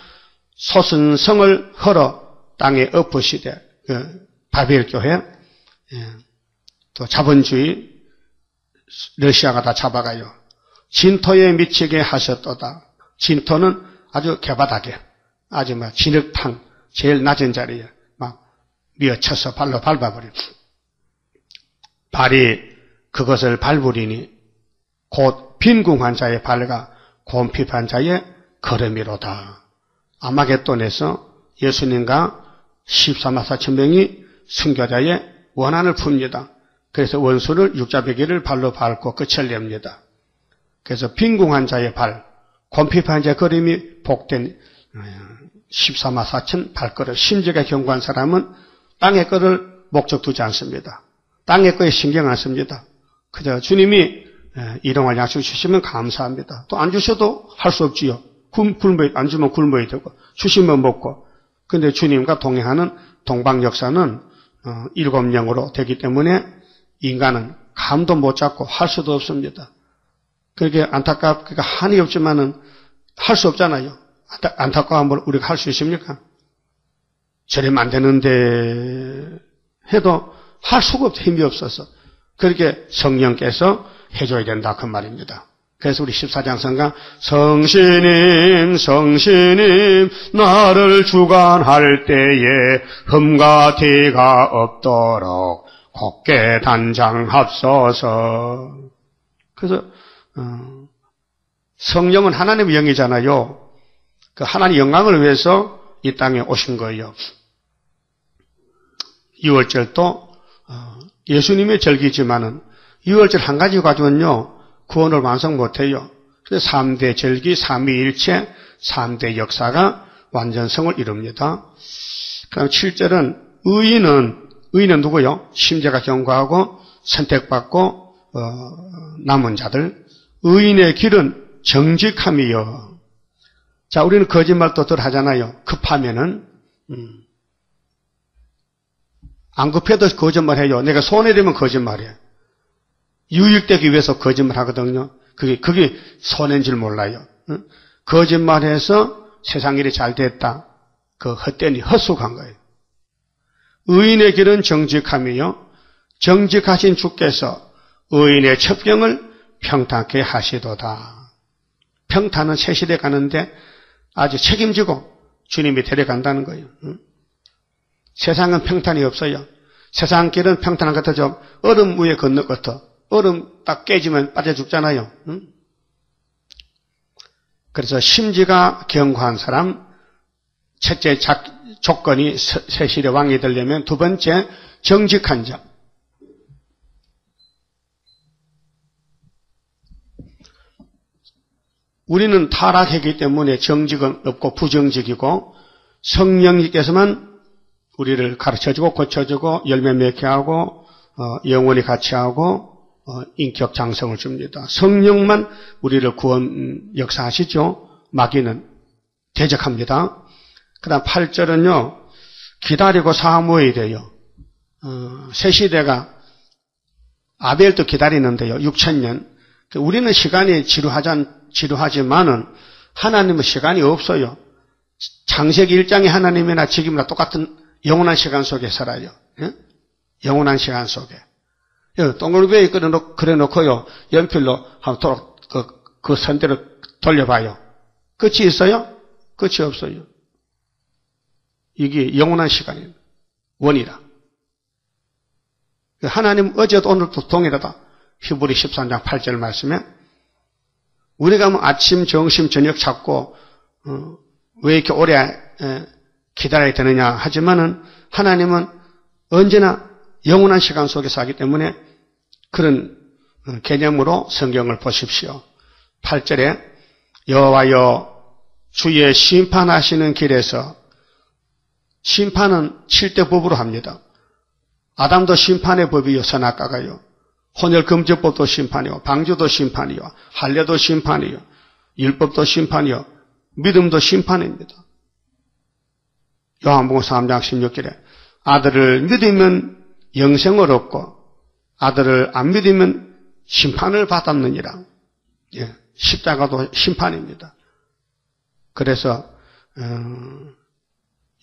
소순성을 헐어 땅에 엎으시되, 바벨 교회, 또 자본주의, 러시아가 다 잡아가요. 진토에 미치게 하셨도다. 진토는 아주 개바닥에, 아주 진흙탕, 제일 낮은 자리에 미어쳐서 발로 밟아버려. 발이 그것을 밟으리니 곧 빈궁한 자의 발과 곰핍한 자의 걸음이로다. 아마겟돈에서 예수님과 14만 4천 명이 순교자의 원한을 풉니다. 그래서 원수를 육자배기를 발로 밟고 끝을 냅니다. 그래서 빈궁한 자의 발, 곰핍한 자의 걸음이 복된 14만 4천 발걸음. 심지가 견고한 사람은 땅의 거를 목적 두지 않습니다. 땅의 거에 신경 안 씁니다. 그저 주님이 일용할 약속 주시면 감사합니다. 또 안 주셔도 할 수 없지요. 안 주면 굶어야 되고 주시면 먹고. 근데 주님과 동행하는 동방 역사는 7영으로 되기 때문에 인간은 감도 못 잡고 할 수도 없습니다. 그렇게 그러니까 한이 없지만은 할 수 없잖아요. 안타까운 걸 우리가 할 수 있습니까? 저러면 안 되는데 해도 할 수가 없어. 힘이 없어서. 그렇게 성령께서 해줘야 된다 그 말입니다. 그래서 우리 14장 성가 성신님 성신님 나를 주관할 때에 흠과 티가 없도록 곱게 단장합소서. 그래서 성령은 하나님의 영이잖아요. 그 하나님의 영광을 위해서 이 땅에 오신 거예요. 6월절도 예수님의 절기지만은 6월절 한 가지 가지고는요 구원을 완성 못해요. 그래서 3대 절기, 3위일체, 3대 역사가 완전성을 이룹니다. 그다음 7절은 의인은 누구요? 심재가 경고하고 선택받고 남은 자들. 의인의 길은 정직함이요. 자, 우리는 거짓말도 덜 하잖아요. 급하면은 안 급해도 거짓말해요. 내가 손해되면 거짓말해요. 유익되기 위해서 거짓말 하거든요. 그게 손해인 줄 몰라요. 거짓말해서 세상 일이 잘 됐다. 그 헛되니 헛속한 거예요. 의인의 길은 정직함이요. 정직하신 주께서 의인의 첩경을 평탄케 하시도다. 평탄은 새 시대 가는데 아주 책임지고 주님이 데려간다는 거예요. 세상은 평탄이 없어요. 세상 길은 평탄한 것 같아서 얼음 위에 건너 같아. 얼음 딱 깨지면 빠져 죽잖아요. 그래서 심지가 견고한 사람, 첫째 조건이 새 시대 왕이 되려면 두 번째 정직한 자. 우리는 타락했기 때문에 정직은 없고 부정직이고 성령님께서만 우리를 가르쳐주고 고쳐주고 열매 맺게 하고 영원히 같이 하고 인격 장성을 줍니다. 성령만 우리를 구원 역사하시죠. 마귀는 대적합니다. 그 다음 8절은요. 기다리고 사모해야 돼요. 새 시대가 아벨도 기다리는데요. 6,000년. 우리는 시간이 지루하지만은 하나님은 시간이 없어요. 창세기 1장의 하나님이나 지금이나 똑같은 영원한 시간 속에 살아요. 예? 영원한 시간 속에. 동글베이 그려놓고요. 연필로 한번 그 선대로 돌려봐요. 끝이 있어요? 끝이 없어요. 이게 영원한 시간이에요. 원이라. 하나님 어제도 오늘도 동일하다. 히브리 13장 8절 말씀에 우리가 뭐 아침, 점심, 저녁 찾고 왜 이렇게 오래 기다려야 되느냐 하지만은 하나님은 언제나 영원한 시간 속에서 하기 때문에 그런 개념으로 성경을 보십시오. 8절에 여호와여 주의 심판하시는 길에서 심판은 7대 법으로 합니다. 아담도 심판의 법이요 선악과가요. 혼혈금지법도 심판이요. 방주도 심판이요. 할례도 심판이요. 율법도 심판이요. 믿음도 심판입니다. 요한복음 3장 16절에 아들을 믿으면 영생을 얻고 아들을 안 믿으면 심판을 받았느니라. 예, 십자가도 심판입니다. 그래서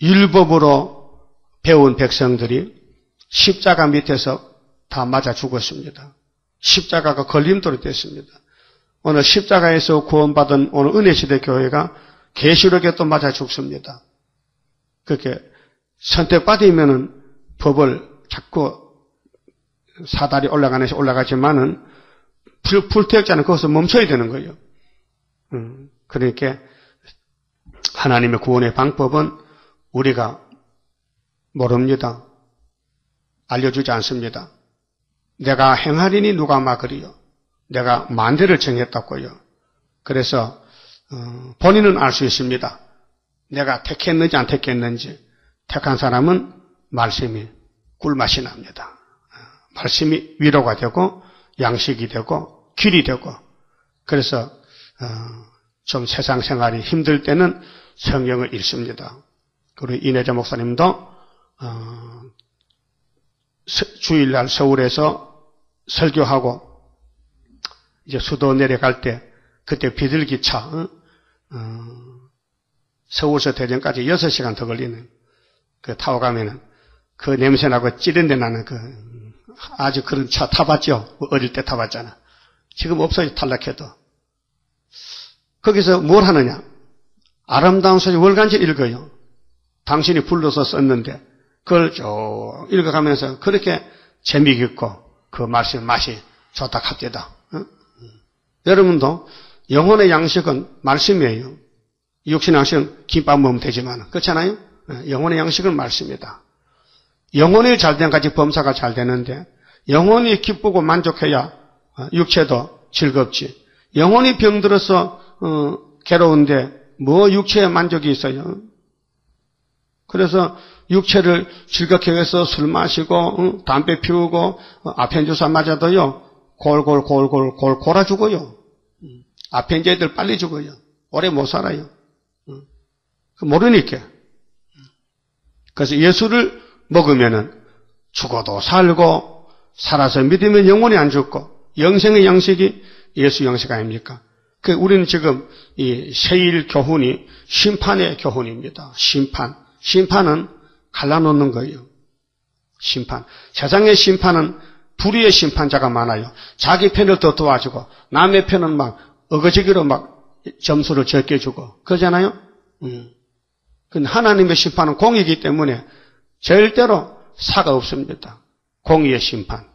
율법으로 배운 백성들이 십자가 밑에서 다 맞아 죽었습니다. 십자가가 걸림돌이 됐습니다. 오늘 십자가에서 구원받은 오늘 은혜시대 교회가 계시록에 또 맞아 죽습니다. 그렇게 선택받으면은 법을 자꾸 사다리 올라가면서 올라가지만은 불태역자는 거기서 멈춰야 되는 거예요. 그러니까 하나님의 구원의 방법은 우리가 모릅니다. 알려주지 않습니다. 내가 행하리니 누가 막으리요. 내가 만대를 정했다고요. 그래서 본인은 알 수 있습니다. 내가 택했는지 안 택했는지. 택한 사람은 말씀이 꿀맛이 납니다. 말씀이 위로가 되고 양식이 되고 길이 되고 그래서 좀 세상 생활이 힘들 때는 성경을 읽습니다. 우리 이내자 목사님도 주일날 서울에서 설교하고 이제 수도 내려갈 때 그때 비둘기차 서울서 대전까지 6시간 더 걸리는 그 타고 가면은 그 냄새나고 찌른데 나는 그 아주 그런 차 타봤죠? 어릴 때 타봤잖아. 지금 없어요. 탈락해도. 거기서 뭘 하느냐? 아름다운 소리 월간지 읽어요. 당신이 불러서 썼는데 그걸 쭉 읽어가면서 그렇게 재미있고 그 말씀 맛이 좋다 합디다. 여러분도 영혼의 양식은 말씀이에요. 육신의 양식은 김밥 먹으면 되지만 그렇잖아요. 영혼의 양식은 말씀이다. 영혼이 잘된 까지 범사가 잘 되는데 영혼이 기쁘고 만족해야 육체도 즐겁지. 영혼이 병들어서 괴로운데 뭐 육체에 만족이 있어요. 그래서 육체를 즐겁게 해서 술 마시고 담배 피우고 아펜 주사 맞아도요. 골골 골아 죽어요. 아펜제들 빨리 죽어요. 오래 못 살아요. 모르니까. 그래서 예수를 먹으면은 죽어도 살고 살아서 믿으면 영원히 안 죽고 영생의 양식이 예수 양식 아닙니까? 우리는 지금 이 세일 교훈이 심판의 교훈입니다. 심판은 갈라놓는 거예요. 심판. 세상의 심판은 불의의 심판자가 많아요. 자기 편을 더 도와주고 남의 편은 막 어거지기로 막 점수를 적게 주고 그러잖아요. 근데 하나님의 심판은 공이기 때문에 절대로 사가 없습니다. 공의의 심판.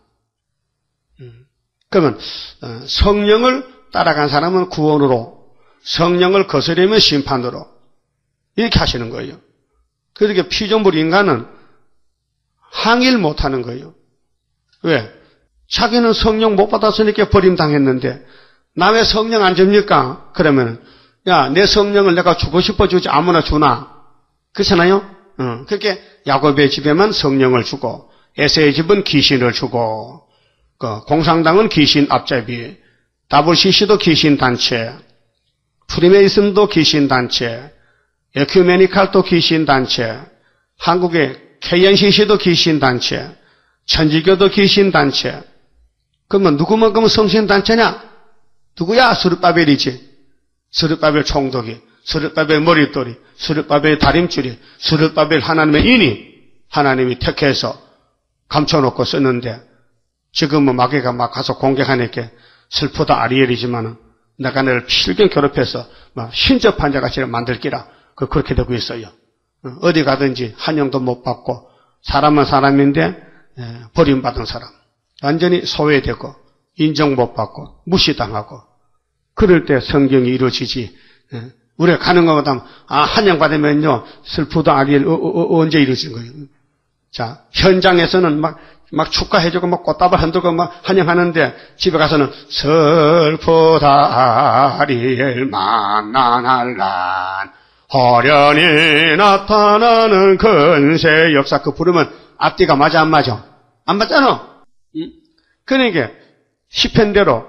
그러면 성령을 따라간 사람은 구원으로, 성령을 거스르면 심판으로 이렇게 하시는 거예요. 그렇게 피조물 인간은 항의를 못하는 거예요. 왜? 자기는 성령 못 받았으니까 버림당했는데 나 왜 성령 안 줍니까? 그러면 야, 내 성령을 내가 주고 싶어 주지 아무나 주나? 그렇잖아요? 그렇게 야곱의 집에만 성령을 주고 에서의 집은 귀신을 주고 공산당은 귀신 앞잡이, WCC도 귀신 단체, 프리메이슨도 귀신 단체, 에큐메니칼도 귀신 단체, 한국의 KNCC도 귀신 단체, 천지교도 귀신 단체. 그러면 누구만 그러면 성신 단체냐? 누구야? 스룹바벨이지. 스룹바벨 총독이, 스룹바벨 머릿돌이, 스룹바벨 다림줄이, 스룹바벨 하나님의 인이 하나님이 택해서 감춰놓고 썼는데 지금은 마귀가 막 가서 공격하니까 슬프다 아리엘이지만은 내가 너를 필경 괴롭혀서 막 신접한 자같이 만들기라. 그렇게 되고 있어요. 어디 가든지 한영도 못 받고 사람은 사람인데 버림받은 사람. 완전히 소외되고 인정 못 받고 무시당하고 그럴 때 성경이 이루어지지. 우리가 가는 것보다 한영받으면요 슬프다 아리엘 언제 이루어진 거예요. 자, 현장에서는 막 축가해주고 막 꽃다발 흔들고 막 환영하는데 집에 가서는 슬프다 아리엘 만나날 난 호련히 나타나는 근세 역사 그 부르면 앞뒤가 맞아 안 맞아? 안 맞잖아. 그러니까 시편대로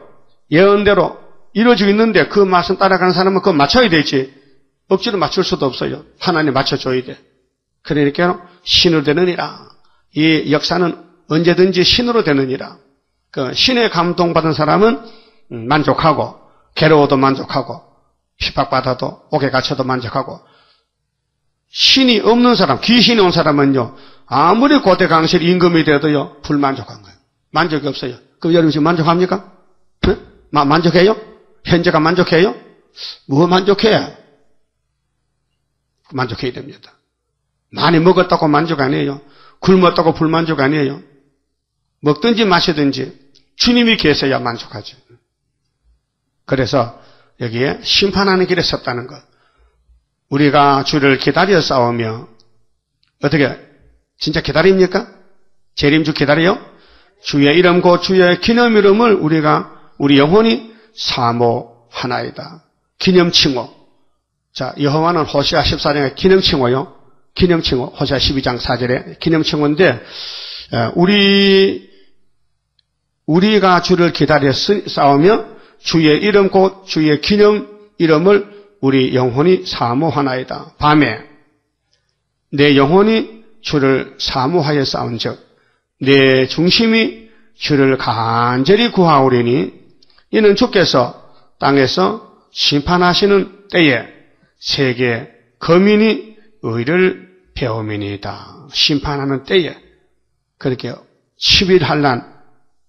예언대로 이루어지고 있는데 그 말씀 따라가는 사람은 그거 맞춰야 되지. 억지로 맞출 수도 없어요. 하나님 맞춰줘야 돼. 그러니까 신으로 되느니라. 이 역사는 언제든지 신으로 되느니라. 그 신의 감동받은 사람은 만족하고 괴로워도 만족하고 핍박받아도 옥에 갇혀도 만족하고 신이 없는 사람, 귀신이 온 사람은요 아무리 고대 강실 임금이 돼도요 불만족한 거예요. 만족이 없어요. 그럼 여러분 지금 만족합니까? 네? 만족해요? 현재가 만족해요? 뭐 만족해? 만족해야 됩니다. 많이 먹었다고 만족 아니에요. 굶었다고 불만족 아니에요. 먹든지 마시든지 주님이 계셔야 만족하죠. 그래서 여기에 심판하는 길에 섰다는 것. 우리가 주를 기다려 싸우며 어떻게 진짜 기다립니까? 재림주 기다려요? 주의 이름 곧 주의 기념 이름을 우리 영혼이 사모하나이다. 기념칭호. 자, 여호와는 호시아 14장에 기념칭호요. 기념칭호. 호시아 12장 4절에 기념칭호인데 우리 우리가 주를 기다려 싸우며 주의 이름 곧 주의 기념 이름을 우리 영혼이 사모하나이다. 밤에 내 영혼이 주를 사모하여 싸운즉 내 중심이 주를 간절히 구하오리니 이는 주께서 땅에서 심판하시는 때에 세계 거민이 의를 배움이니이다. 심판하는 때에 그렇게 10일 환란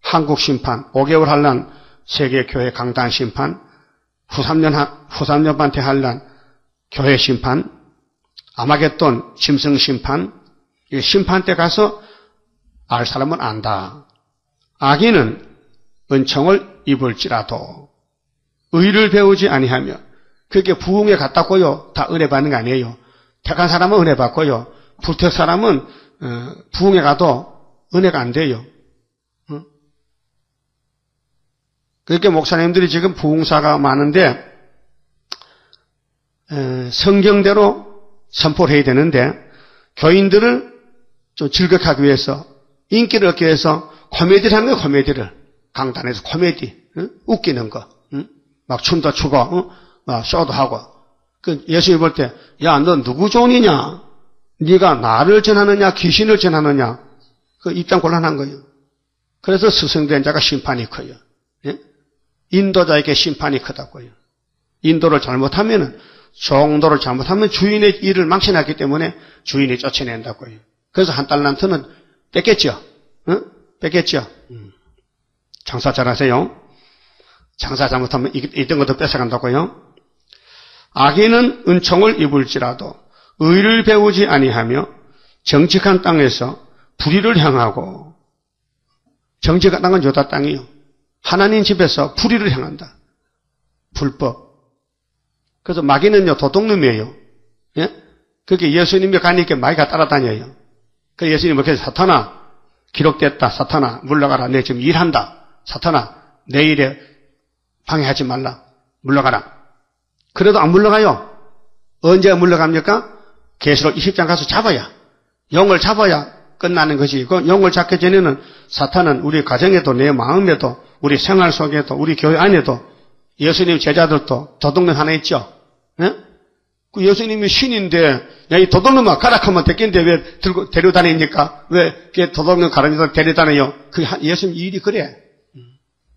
한국 심판, 5개월 환란 세계 교회 강단 심판, 후삼년 반대 환란 교회 심판, 아마겟돈 짐승 심판, 이 심판 때 가서 알 사람은 안다. 악인은 은총을 입을지라도 의를 배우지 아니하며 그게 부흥에 갔다고요. 다 은혜 받는 거 아니에요. 택한 사람은 은혜 받고요. 불택 사람은 부흥에 가도 은혜가 안 돼요. 그렇게 목사님들이 지금 부흥사가 많은데 성경대로 선포를 해야 되는데 교인들을 좀 즐겁게 하기 위해서 인기를 얻기 위해서 코미디를 하는 거예요. 코미디를. 강단에서 코미디. 웃기는 거. 막 춤도 추고 막 쇼도 하고. 그 예수님 볼 때 야, 너 누구 종이냐? 네가 나를 전하느냐 귀신을 전하느냐? 그 입장 곤란한 거예요. 그래서 스승된 자가 심판이 커요. 예? 인도자에게 심판이 크다고요. 인도를 잘못하면 종도를 잘못하면 주인의 일을 망신하기 때문에 주인이 쫓아낸다고요. 그래서 한 달란트는 뺏겠죠. 뺏겠죠. 장사 잘하세요. 장사 잘못하면 있던 것도 뺏어간다고요. 악인은 은총을 입을지라도 의를 배우지 아니하며 정직한 땅에서 불의를 향하고 정직한 땅은 유다 땅이요. 하나님 집에서 불의를 향한다. 불법. 그래서 마귀는요 도둑놈이에요. 예? 그게 예수님이 가니까 마귀가 따라다녀요. 그래서 예수님이 그래서 사탄아 기록됐다. 사탄아 물러가라. 내 지금 일한다. 사탄아 내 일에 방해하지 말라. 물러가라. 그래도 안 물러가요. 언제 물러갑니까? 계시록 20장 가서 잡아야. 영을 잡아야 끝나는 것이 그 영을 잡기 전에는 사탄은 우리 가정에도 내 마음에도 우리 생활 속에도 우리 교회 안에도 예수님 제자들도 도둑놈 하나 있죠. 예? 그 예수님이 신인데 야, 이 도둑놈아 가락하면 됐겠는데 왜 들고 데려다니니까? 왜 도둑놈 가라니까 데려다녀요? 그 예수님 일이 그래.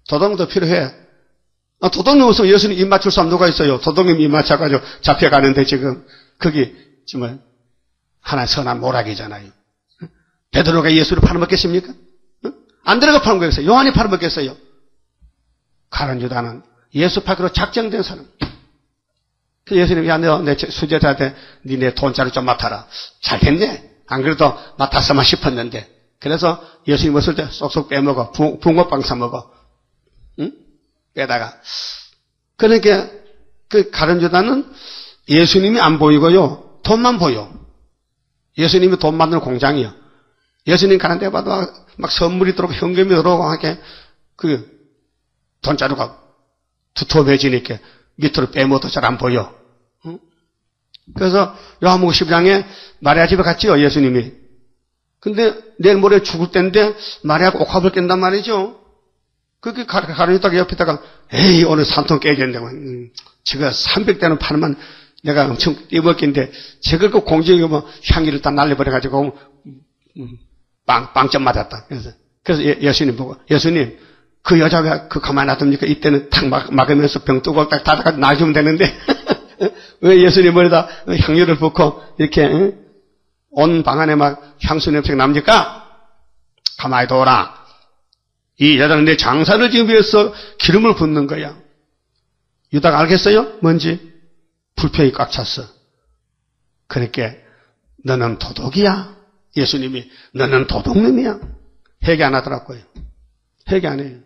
도둑놈도 필요해. 도둑놈 없으면 예수님 입 맞출 사람 누가 있어요? 도둑놈 입 맞춰가지고 잡혀가는데 지금 거기 지금 하나 선한 모락이잖아요. 베드로가 예수를 팔아먹겠습니까? 안드레가 팔아먹겠어요? 요한이 팔아먹겠어요? 가룟 유다는 예수 팔기로 작정된 사람. 그래서 예수님이 야, 너 내 수제자한테 니네 돈자리 좀 맡아라. 잘 됐네. 안 그래도 맡았으면 싶었는데. 그래서 예수님 없을 때 쏙쏙 빼먹어. 붕어빵 사먹어. 응? 빼다가. 그러니까 그 가룟 유다는 예수님이 안 보이고요. 돈만 보여. 예수님이 돈 만드는 공장이요. 예수님 가는 데 봐도 막 선물이 들어오고 현금이 들어오고 하게 그 돈자루가 두툼해지니까 밑으로 빼먹어도 잘 안 보여. 응? 그래서 요한복음 10장에 마리아 집에 갔지요, 예수님이. 근데 내일 모레 죽을 때인데 마리아가 옥합을 깬단 말이죠. 그렇게 가르쳤다가 옆에다가 에이 오늘 3톤 깨겠는데 제가 300대는 팔면 내가 엄청 띠먹긴데 제가 그 공중에 뭐 향기를 다 날려버려가지고 빵점 맞았다. 그래서 예수님 보고 예수님 그 여자 왜 그 가만히 놔둡니까? 이때는 탁 막으면서 병뚜껑 딱 닫아가지고 놔주면 되는데 왜 예수님 머리에다 향유를 붓고 이렇게 온 방 안에 막 향수 냄새가 납니까? 가만히 둬라. 이 여자는 내 장사를 지기 위해서 기름을 붓는 거야. 유다가 알겠어요? 뭔지? 불평이 꽉 찼어. 그러니까 너는 도둑이야. 예수님이 너는 도둑놈이야. 회개 안 하더라고요. 회개 안 해요.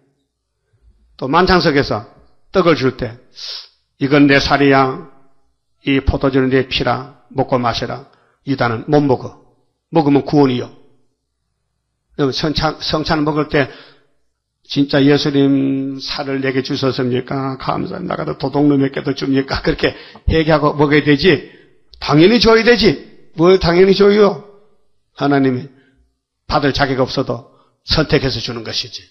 또 만찬석에서 떡을 줄 때 이건 내 살이야. 이 포도주는 내 피라. 먹고 마셔라. 유다는 못 먹어. 먹으면 구원이요. 성찬 먹을 때 진짜 예수님 살을 내게 주셨습니까? 감사합니다. 나가도 도둑놈에게도 줍니까? 그렇게 얘기하고 먹어야 되지. 당연히 줘야 되지. 뭘 당연히 줘요? 하나님이 받을 자격 없어도 선택해서 주는 것이지.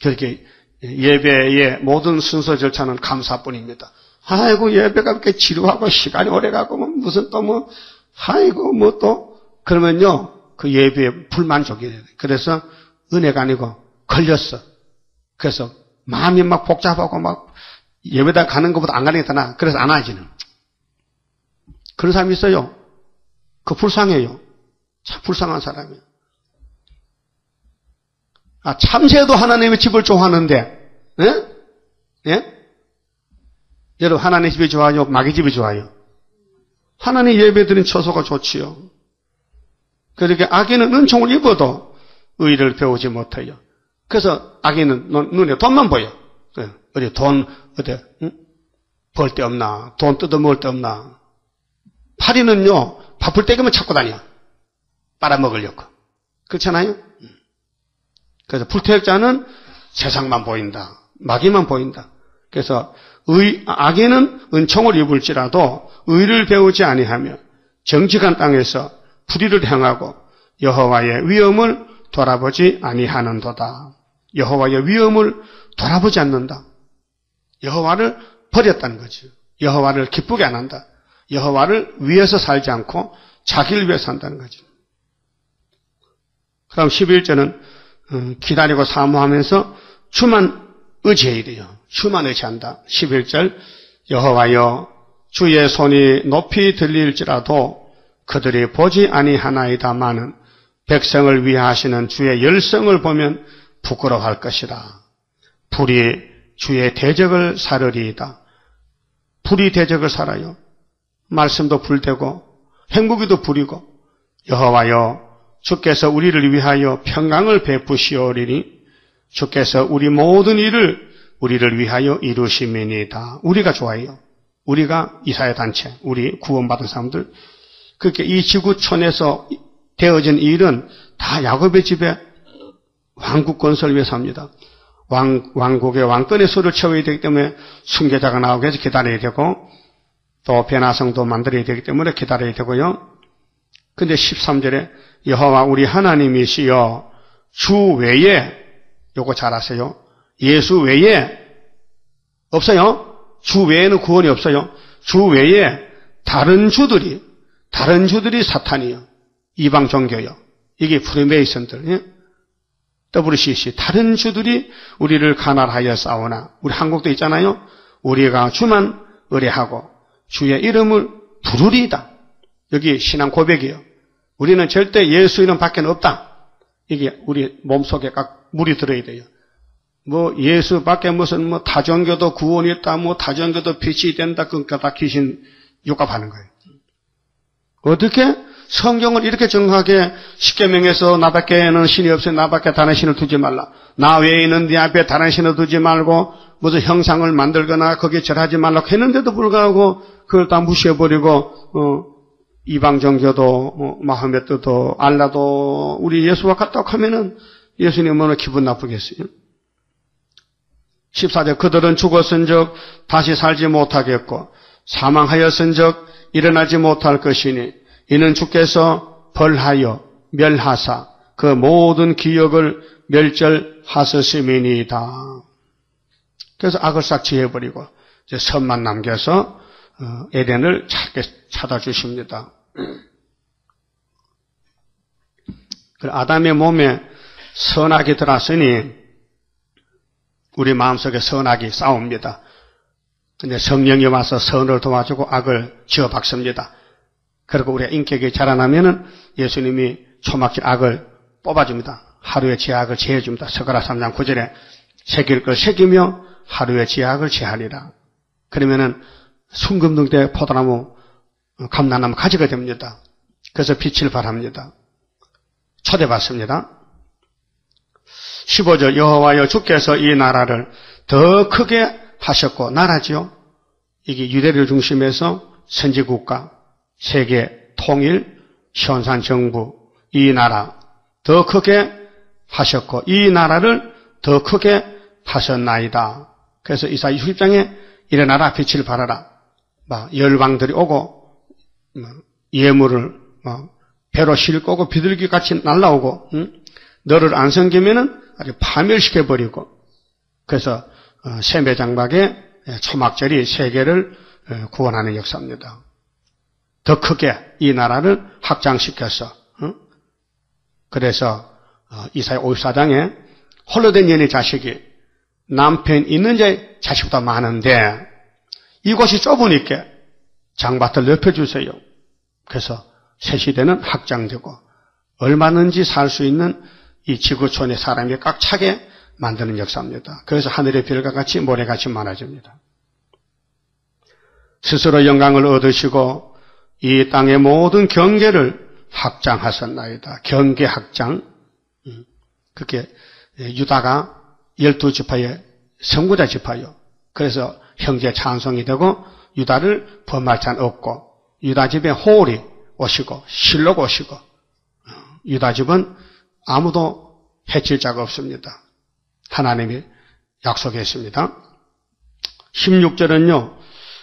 그렇게 예배의 모든 순서 절차는 감사뿐입니다. 아이고, 예배가 그렇게 지루하고 시간이 오래 가고, 무슨 또 아이고, 또, 그러면요, 그 예배에 불만족이 돼요. 그래서 은혜가 아니고 걸렸어. 그래서 마음이 막 복잡하고 예배당 가는 것보다 안 가는 게 더 나아. 그래서 안 하지는. 그런 사람이 있어요. 그 불쌍해요. 참 불쌍한 사람이에요. 참새도 하나님의 집을 좋아하는데, 예? 예? 여러분, 하나님의 집이 좋아요? 마귀 집이 좋아요? 하나님 예배드린 처소가 좋지요. 그렇게 악인은 은총을 입어도 의를 배우지 못해요. 그래서 악인은 눈에 돈만 보여. 어디 벌 데 없나? 돈 뜯어먹을 데 없나? 파리는요, 바쁠 때면 찾고 다녀. 빨아먹으려고. 그렇잖아요? 그래서 불태역자는 세상만 보인다. 마귀만 보인다. 그래서 악인은 은총을 입을지라도 의를 배우지 아니하며 정직한 땅에서 불의를 행하고 여호와의 위엄을 돌아보지 아니하는도다. 여호와의 위엄을 돌아보지 않는다. 여호와를 버렸다는 거죠. 여호와를 기쁘게 안 한다. 여호와를 위해서 살지 않고 자기를 위해 산다는 거죠. 그럼 11절은 기다리고 사모하면서 주만 의지해야 돼요. 주만 의지한다. 11절 여호와여 주의 손이 높이 들릴지라도 그들이 보지 아니하나이다마는 백성을 위하시는 주의 열성을 보면 부끄러워할 것이다. 불이 주의 대적을 사르리이다. 불이 대적을 살아요. 말씀도 불되고 행복이도 불이고 여호와여 주께서 우리를 위하여 평강을 베푸시오리니 주께서 우리 모든 일을 우리를 위하여 이루심이니이다. 우리가 좋아요. 우리가 이사회 단체, 우리 구원받은 사람들. 그렇게 이 지구촌에서 되어진 일은 다 야곱의 집에 왕국 건설을 위해서 합니다. 왕국의 왕권의 수를 채워야 되기 때문에 순교자가 나오기 위해서 기다려야 되고 또 변화성도 만들어야 되기 때문에 기다려야 되고요. 근데 13절에 여호와 우리 하나님이시여 주 외에 요거 잘 아세요. 예수 외에 없어요. 주 외에는 구원이 없어요. 주 외에 다른 주들이 사탄이요. 이방 종교요. 이게 프리메이슨들. 예? WCC 다른 주들이 우리를 간할하여 싸우나 우리 한국도 있잖아요. 우리가 주만 의뢰하고 주의 이름을 부르리이다. 여기 신앙 고백이요. 우리는 절대 예수 이름 밖에는 없다. 이게 우리 몸속에 각 물이 들어야 돼요. 예수 밖에 무슨 다종교도 구원이 있다, 다종교도 빛이 된다, 그러니까 다 귀신 육합하는 거예요. 어떻게 성경을 이렇게 정확하게 십계명에서 나밖에는 신이 없으니 나밖에 다른 신을 두지 말라. 나 외에는 네 앞에 다른 신을 두지 말고 무슨 형상을 만들거나 거기에 절하지 말라고 했는데도 불구하고 그걸 다 무시해버리고 이방 종교도 마호메트도 알라도 우리 예수와 같다고 하면은 예수님 얼마나 기분 나쁘겠어요? 14절 그들은 죽었은즉 다시 살지 못하겠고 사망하였은즉 일어나지 못할 것이니 이는 주께서 벌하여 멸하사 그 모든 기억을 멸절하셨음이니이다. 그래서 악을 싹 지해버리고 이제 선만 남겨서 에덴을 찾아주십니다. 아담의 몸에 선악이 들어왔으니 우리 마음속에 선악이 싸웁니다. 근데 성령이 와서 선을 도와주고 악을 지어박습니다. 그리고 우리가 인격이 자라나면은 예수님이 초막질 악을 뽑아줍니다. 하루의 죄악을 제해줍니다. 스가랴 3장 9절에 새길 걸 새기며 하루의 죄악을 제하리라. 그러면은 순금등대 포도나무 감람나무 가지가 됩니다. 그래서 빛을 발합니다. 초대받습니다. 15절 여호와여 주께서 이 나라를 더 크게 하셨고 나라지요. 이게 유대를 중심해서 선지국가, 세계 통일, 현산 정부 이 나라 더 크게 하셨고 이 나라를 더 크게 하셨나이다. 그래서 이사야 60장에 일어나라 빛을 발하라. 열방들이 오고 예물을 배로 싣고 오고 비둘기같이 날라오고 너를 안 섬기면은 아주 파멸시켜버리고 그래서 세매장막에 초막절이 세계를 구원하는 역사입니다. 더 크게 이 나라를 확장시켜서 그래서 이사야 54장에 홀로 된 여인의 자식이 남편 있는 자식보다 많은데 이곳이 좁으니까 장밭을 넓혀주세요. 그래서 새 시대는 확장되고 얼마든지 살 수 있는 이 지구촌에 사람이 꽉 차게 만드는 역사입니다. 그래서 하늘의 별과 같이 모래같이 많아집니다. 스스로 영광을 얻으시고 이 땅의 모든 경계를 확장하셨나이다. 경계 확장. 그게 유다가 12지파의 선구자 지파요. 그래서 형제 찬송이 되고 유다를 범할찬 얻고 유다 집에 호울이 오시고 실록 오시고 유다 집은 아무도 해칠 자가 없습니다. 하나님이 약속했습니다. 16절은요.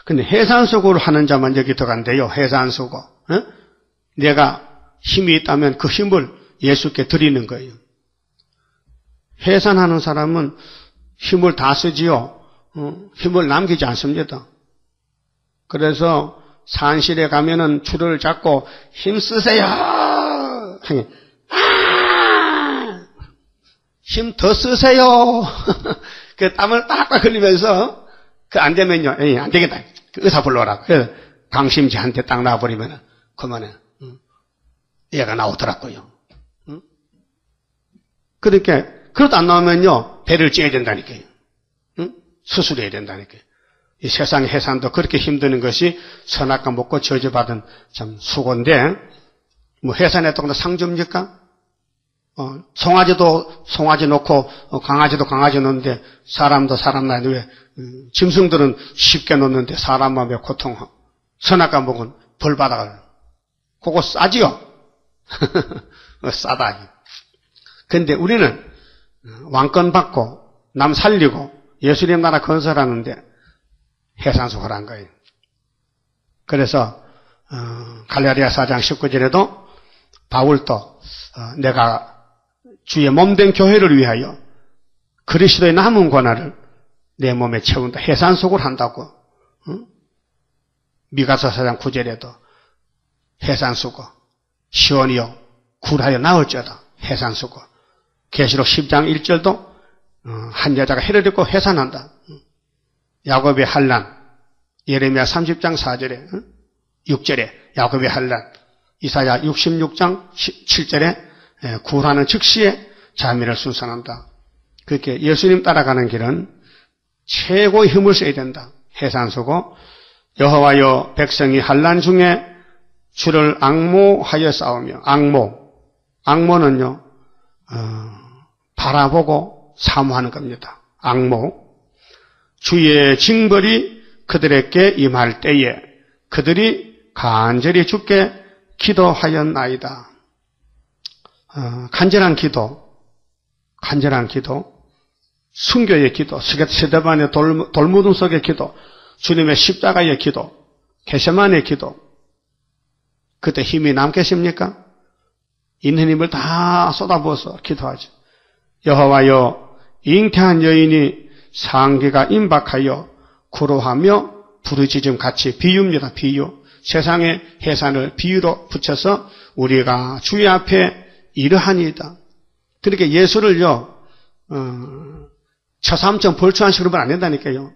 근데 해산수고를 하는 자만 여기 들어간대요. 해산수고. 내가 힘이 있다면 그 힘을 예수께 드리는 거예요. 해산하는 사람은 힘을 다 쓰지요. 힘을 남기지 않습니다. 그래서 산실에 가면은 줄을 잡고 힘 쓰세요. 힘 더 쓰세요. 그 땀을 딱딱 흘리면서 그 안 되면요. 에이, 안 되겠다. 그 의사 불러라. 그래서 강심지한테 딱 놔버리면은 그만해. 얘가 나오더라고요. 그렇게 그것도 안 나오면요. 배를 찌어야 된다니까요. 수술해야 된다니까요. 이 세상의 해산도 그렇게 힘드는 것이 선악과 먹고 저주받은 참 수고인데 뭐 해산했다고 상 줍니까? 송아지도 송아지 놓고 강아지도 강아지 놓는데 사람도 사람 나는데 왜 짐승들은 쉽게 놓는데 사람만 왜 고통하고 선악과 먹은 벌 받아가요. 그거 싸지요? 싸다. 그런데 우리는 왕권 받고 남 살리고 예수님 나라 건설하는데 해산수고를 한 거예요. 그래서 갈라디아 4장 19절에도 바울도 내가 주의 몸된 교회를 위하여 그리스도의 남은 권한을 내 몸에 채운다. 해산수고를 한다고. 미가서 4장 9절에도 해산수고 시온이여 굴하여 나올지어다. 해산수고. 계시록 10장 1절도 한 여자가 해를 입고 해산한다. 야곱의 환난. 예레미야 30장 4절에 6절에 야곱의 환난. 이사야 66장 7절에 구하는 즉시에 자미를 순산한다. 그렇게 예수님 따라가는 길은 최고의 힘을 써야 된다. 해산수고 여호와여 백성이 환난 중에 주를 앙모하여 싸우며 앙모는요 바라보고 사모하는 겁니다. 앙모 주의 징벌이 그들에게 임할 때에 그들이 간절히 주께 기도하였나이다. 간절한 기도, 순교의 기도, 스데반의 돌무덤 속의 기도, 주님의 십자가의 기도, 게세마네의 기도. 그때 힘이 남겠습니까? 있는 힘을 다 쏟아부어서 기도하죠. 여호와여 잉태한 여인이 상기가 임박하여 구로하며 부르짖음 같이 비유입니다. 비유. 세상의 해산을 비유로 붙여서 우리가 주의 앞에 이러하니이다. 그렇게 예수를요 처삼천 벌초한식으로 보면 안 된다니까요.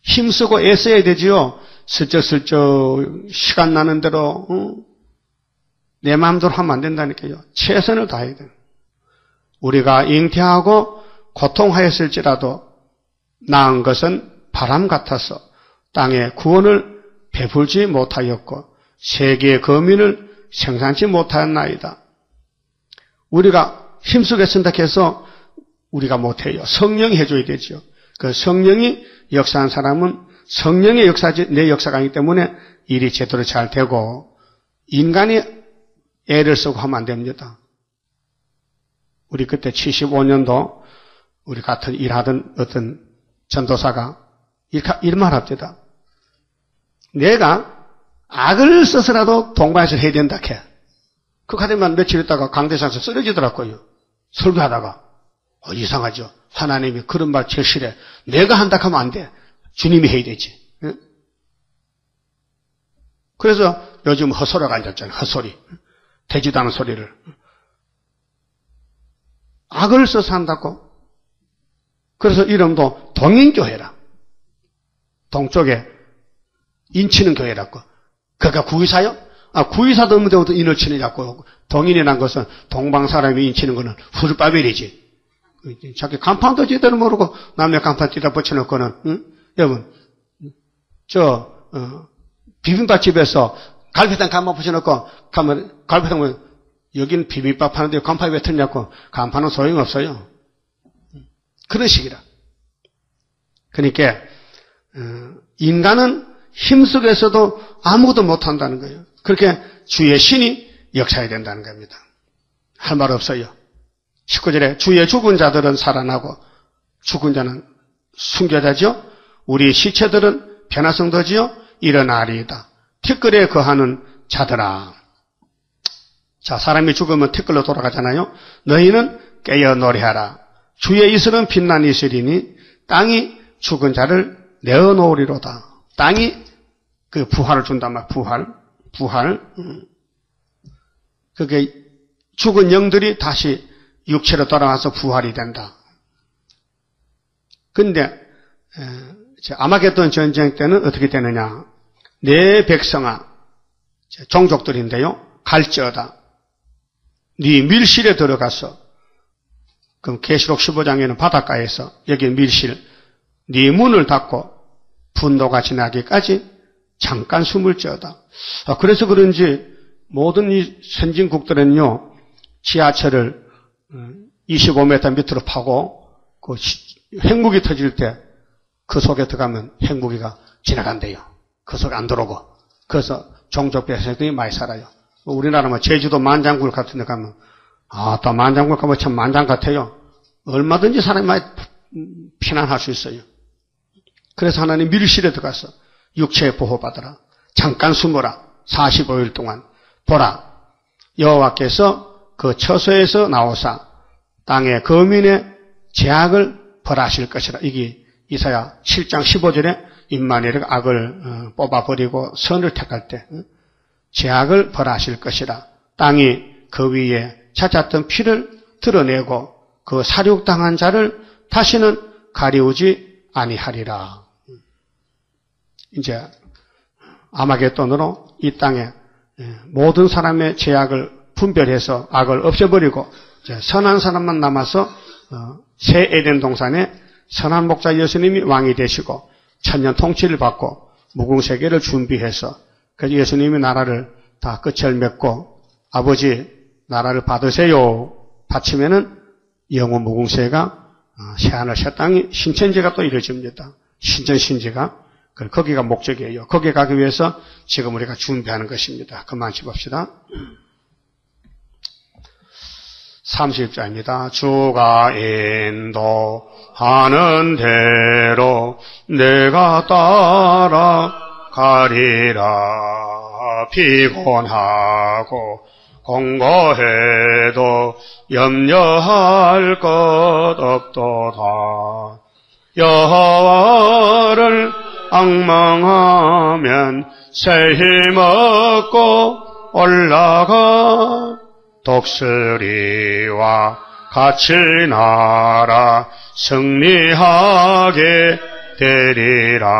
힘쓰고 애써야 되지요. 슬쩍슬쩍 시간 나는 대로 내 마음대로 하면 안 된다니까요. 최선을 다해야 돼요. 우리가 잉태하고 고통하였을지라도 나은 것은 바람 같아서 땅에 구원을 베풀지 못하였고 세계의 거민을 생산치 못하였나이다. 우리가 힘쓰겠습니다 해서 우리가 못해요. 성령이 해줘야 되죠. 그 성령이 역사한 사람은 성령의 역사지 내 역사가 아니기 때문에 일이 제대로 잘 되고 인간이 애를 쓰고 하면 안 됩니다. 우리 그때 75년도 우리 같은 일하던 어떤 전도사가 이런 합니다. 내가 악을 써서라도 동반해서 해야 된다 해. 그렇게 되면 며칠 있다가 강대상에서 쓰러지더라고요. 설교하다가. 이상하죠. 하나님이 그런 말 제시래. 내가 한다 하면 안 돼. 주님이 해야 되지. 그래서 요즘 헛소리가 앉았잖아요. 헛소리. 되지도 않은 소리를. 악을 써서 한다고. 그래서 이름도 동인교회라. 동쪽에 인치는 교회라고. 그러니까 구의사요? 구의사도 없는 데부터 인을 치는 자꾸. 동인이란 것은 동방 사람이 인치는 것은 후르바벨이지. 자기 간판도 제대로 모르고 남의 간판 뒤다 붙여놓고는, 응? 여러분, 비빔밥집에서 갈비탕 간판 붙여놓고 가면 갈비탕 보면 여기는 비빔밥 하는데 간판이 왜 틀냐고. 간판은 소용없어요. 그런 식이라. 그러니까 인간은 힘속에서도 아무것도 못한다는 거예요. 그렇게 주의 신이 역사해야 된다는 겁니다. 할 말 없어요. 19절에 주의 죽은 자들은 살아나고 죽은 자는 순교자지요. 우리 시체들은 변화성도지요. 일어나리이다. 티끌에 거하는 자들아. 자, 사람이 죽으면 티끌로 돌아가잖아요. 너희는 깨어 노래하라. 주의 이슬은 빛난 이슬이니 땅이 죽은 자를 내어놓으리로다. 땅이 그 부활을 준단 말이야. 부활. 그게 죽은 영들이 다시 육체로 돌아와서 부활이 된다. 근데 아마겟돈 전쟁 때는 어떻게 되느냐. 내 백성아, 종족들인데요. 갈지어다. 네 밀실에 들어가서, 그럼 계시록 15장에는 바닷가에서 여기 밀실, 네 문을 닫고 분노가 지나기까지 잠깐 숨을 지어다. 그래서 그런지 모든 이 선진국들은요, 지하철을 25m 밑으로 파고 그 핵무기 터질 때 그 속에 들어가면 핵무기가 지나간대요. 그 속에 안 들어오고. 그래서 종족 배신들이 많이 살아요. 우리나라 뭐 제주도 만장굴 같은 데 가면 또 만장굴 가면 참 만장 같아요. 얼마든지 사람이 많이 피난할 수 있어요. 그래서 하나님 밀실에 들어가서 육체에 보호받으라. 잠깐 숨어라. 45일 동안 보라. 여호와께서 그 처소에서 나오사 땅의 거민의 죄악을 벌하실 것이라. 이게 이사야 7장 15절에 임마누엘 악을 뽑아버리고 선을 택할 때 죄악을 벌하실 것이라. 땅이 그 위에 찾았던 피를 드러내고 그 사륙당한 자를 다시는 가리우지 아니하리라. 이제 아마겟돈으로 이 땅에 모든 사람의 죄악을 분별해서 악을 없애버리고 이제 선한 사람만 남아서 새 에덴 동산에 선한 목자 예수님이 왕이 되시고 천년 통치를 받고 무궁세계를 준비해서 그래서 예수님이 나라를 다 끝을 맺고 아버지 나라를 받으세요 바치면은 영원 무궁세가 새하늘 새 땅이 신천지가 또 이루어집니다. 신천신지가 거기가 목적이에요. 거기에 가기 위해서 지금 우리가 준비하는 것입니다. 그만 짚읍시다. 30절입니다. 주가 인도하는 대로 내가 따라가리라. 피곤하고 공고해도 염려할 것 없도다. 여호와를 앙망하면 새 힘 얻고 올라가. 독수리와 같이 날아 승리하게 되리라.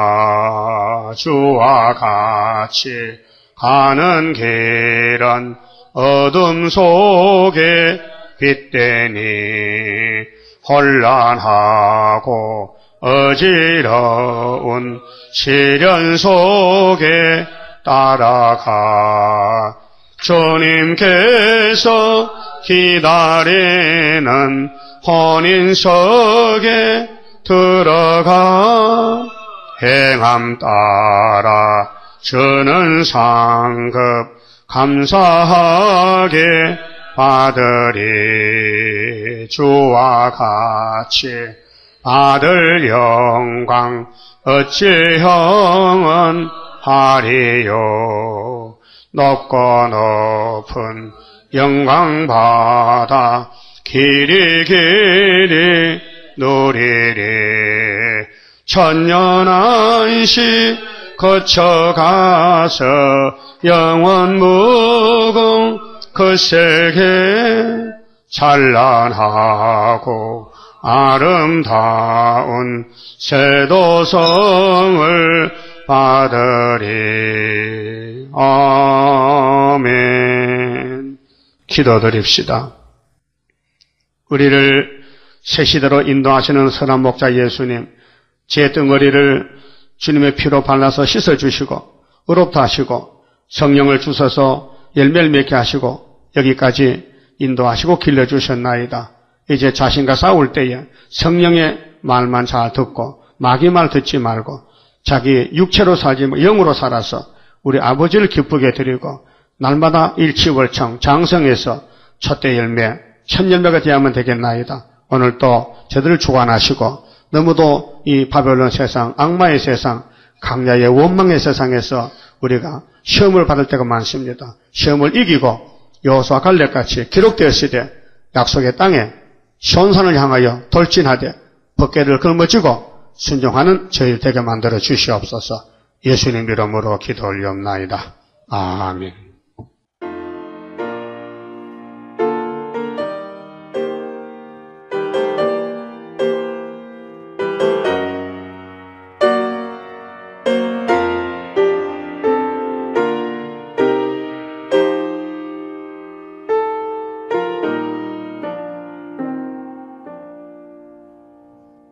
주와 같이 가는 길은 어둠 속에 빛되니 혼란하고 어지러운 시련 속에 따라가. 주님께서 기다리는 혼인석에 들어가. 행함 따라 주는 상급 감사하게 받으리. 주와 같이 받을 영광 어찌 형은 하리요. 높고 높은 영광 받아 길이 누리리. 천년한시 거쳐가서 영원 무궁 그 세계 찬란하고 아름다운 세도성을 받으리. 아멘. 기도드립시다. 우리를 새 시대로 인도하시는 선한 목자 예수님, 제 덩어리를 주님의 피로 발라서 씻어주시고 의롭다 하시고 성령을 주셔서 열매를 맺게 하시고 여기까지 인도하시고 길러주셨나이다. 이제 자신과 싸울 때에 성령의 말만 잘 듣고 마귀 말 듣지 말고 자기 육체로 살지 말고 영으로 살아서 우리 아버지를 기쁘게 드리고 날마다 일치월청 장성해서 첫대 열매 천열매가 되어야만 되겠나이다. 오늘도 저들을 주관하시고 너무도 이 바벨론 세상, 악마의 세상, 강야의 원망의 세상에서 우리가 시험을 받을 때가 많습니다. 시험을 이기고 여호수아 갈렙같이 기록되었으되 약속의 땅에 시온산을 향하여 돌진하되 벗개를 걸머쥐고 순종하는 저희 되게 만들어 주시옵소서. 예수님 이름으로 기도 올리옵나이다. 아멘.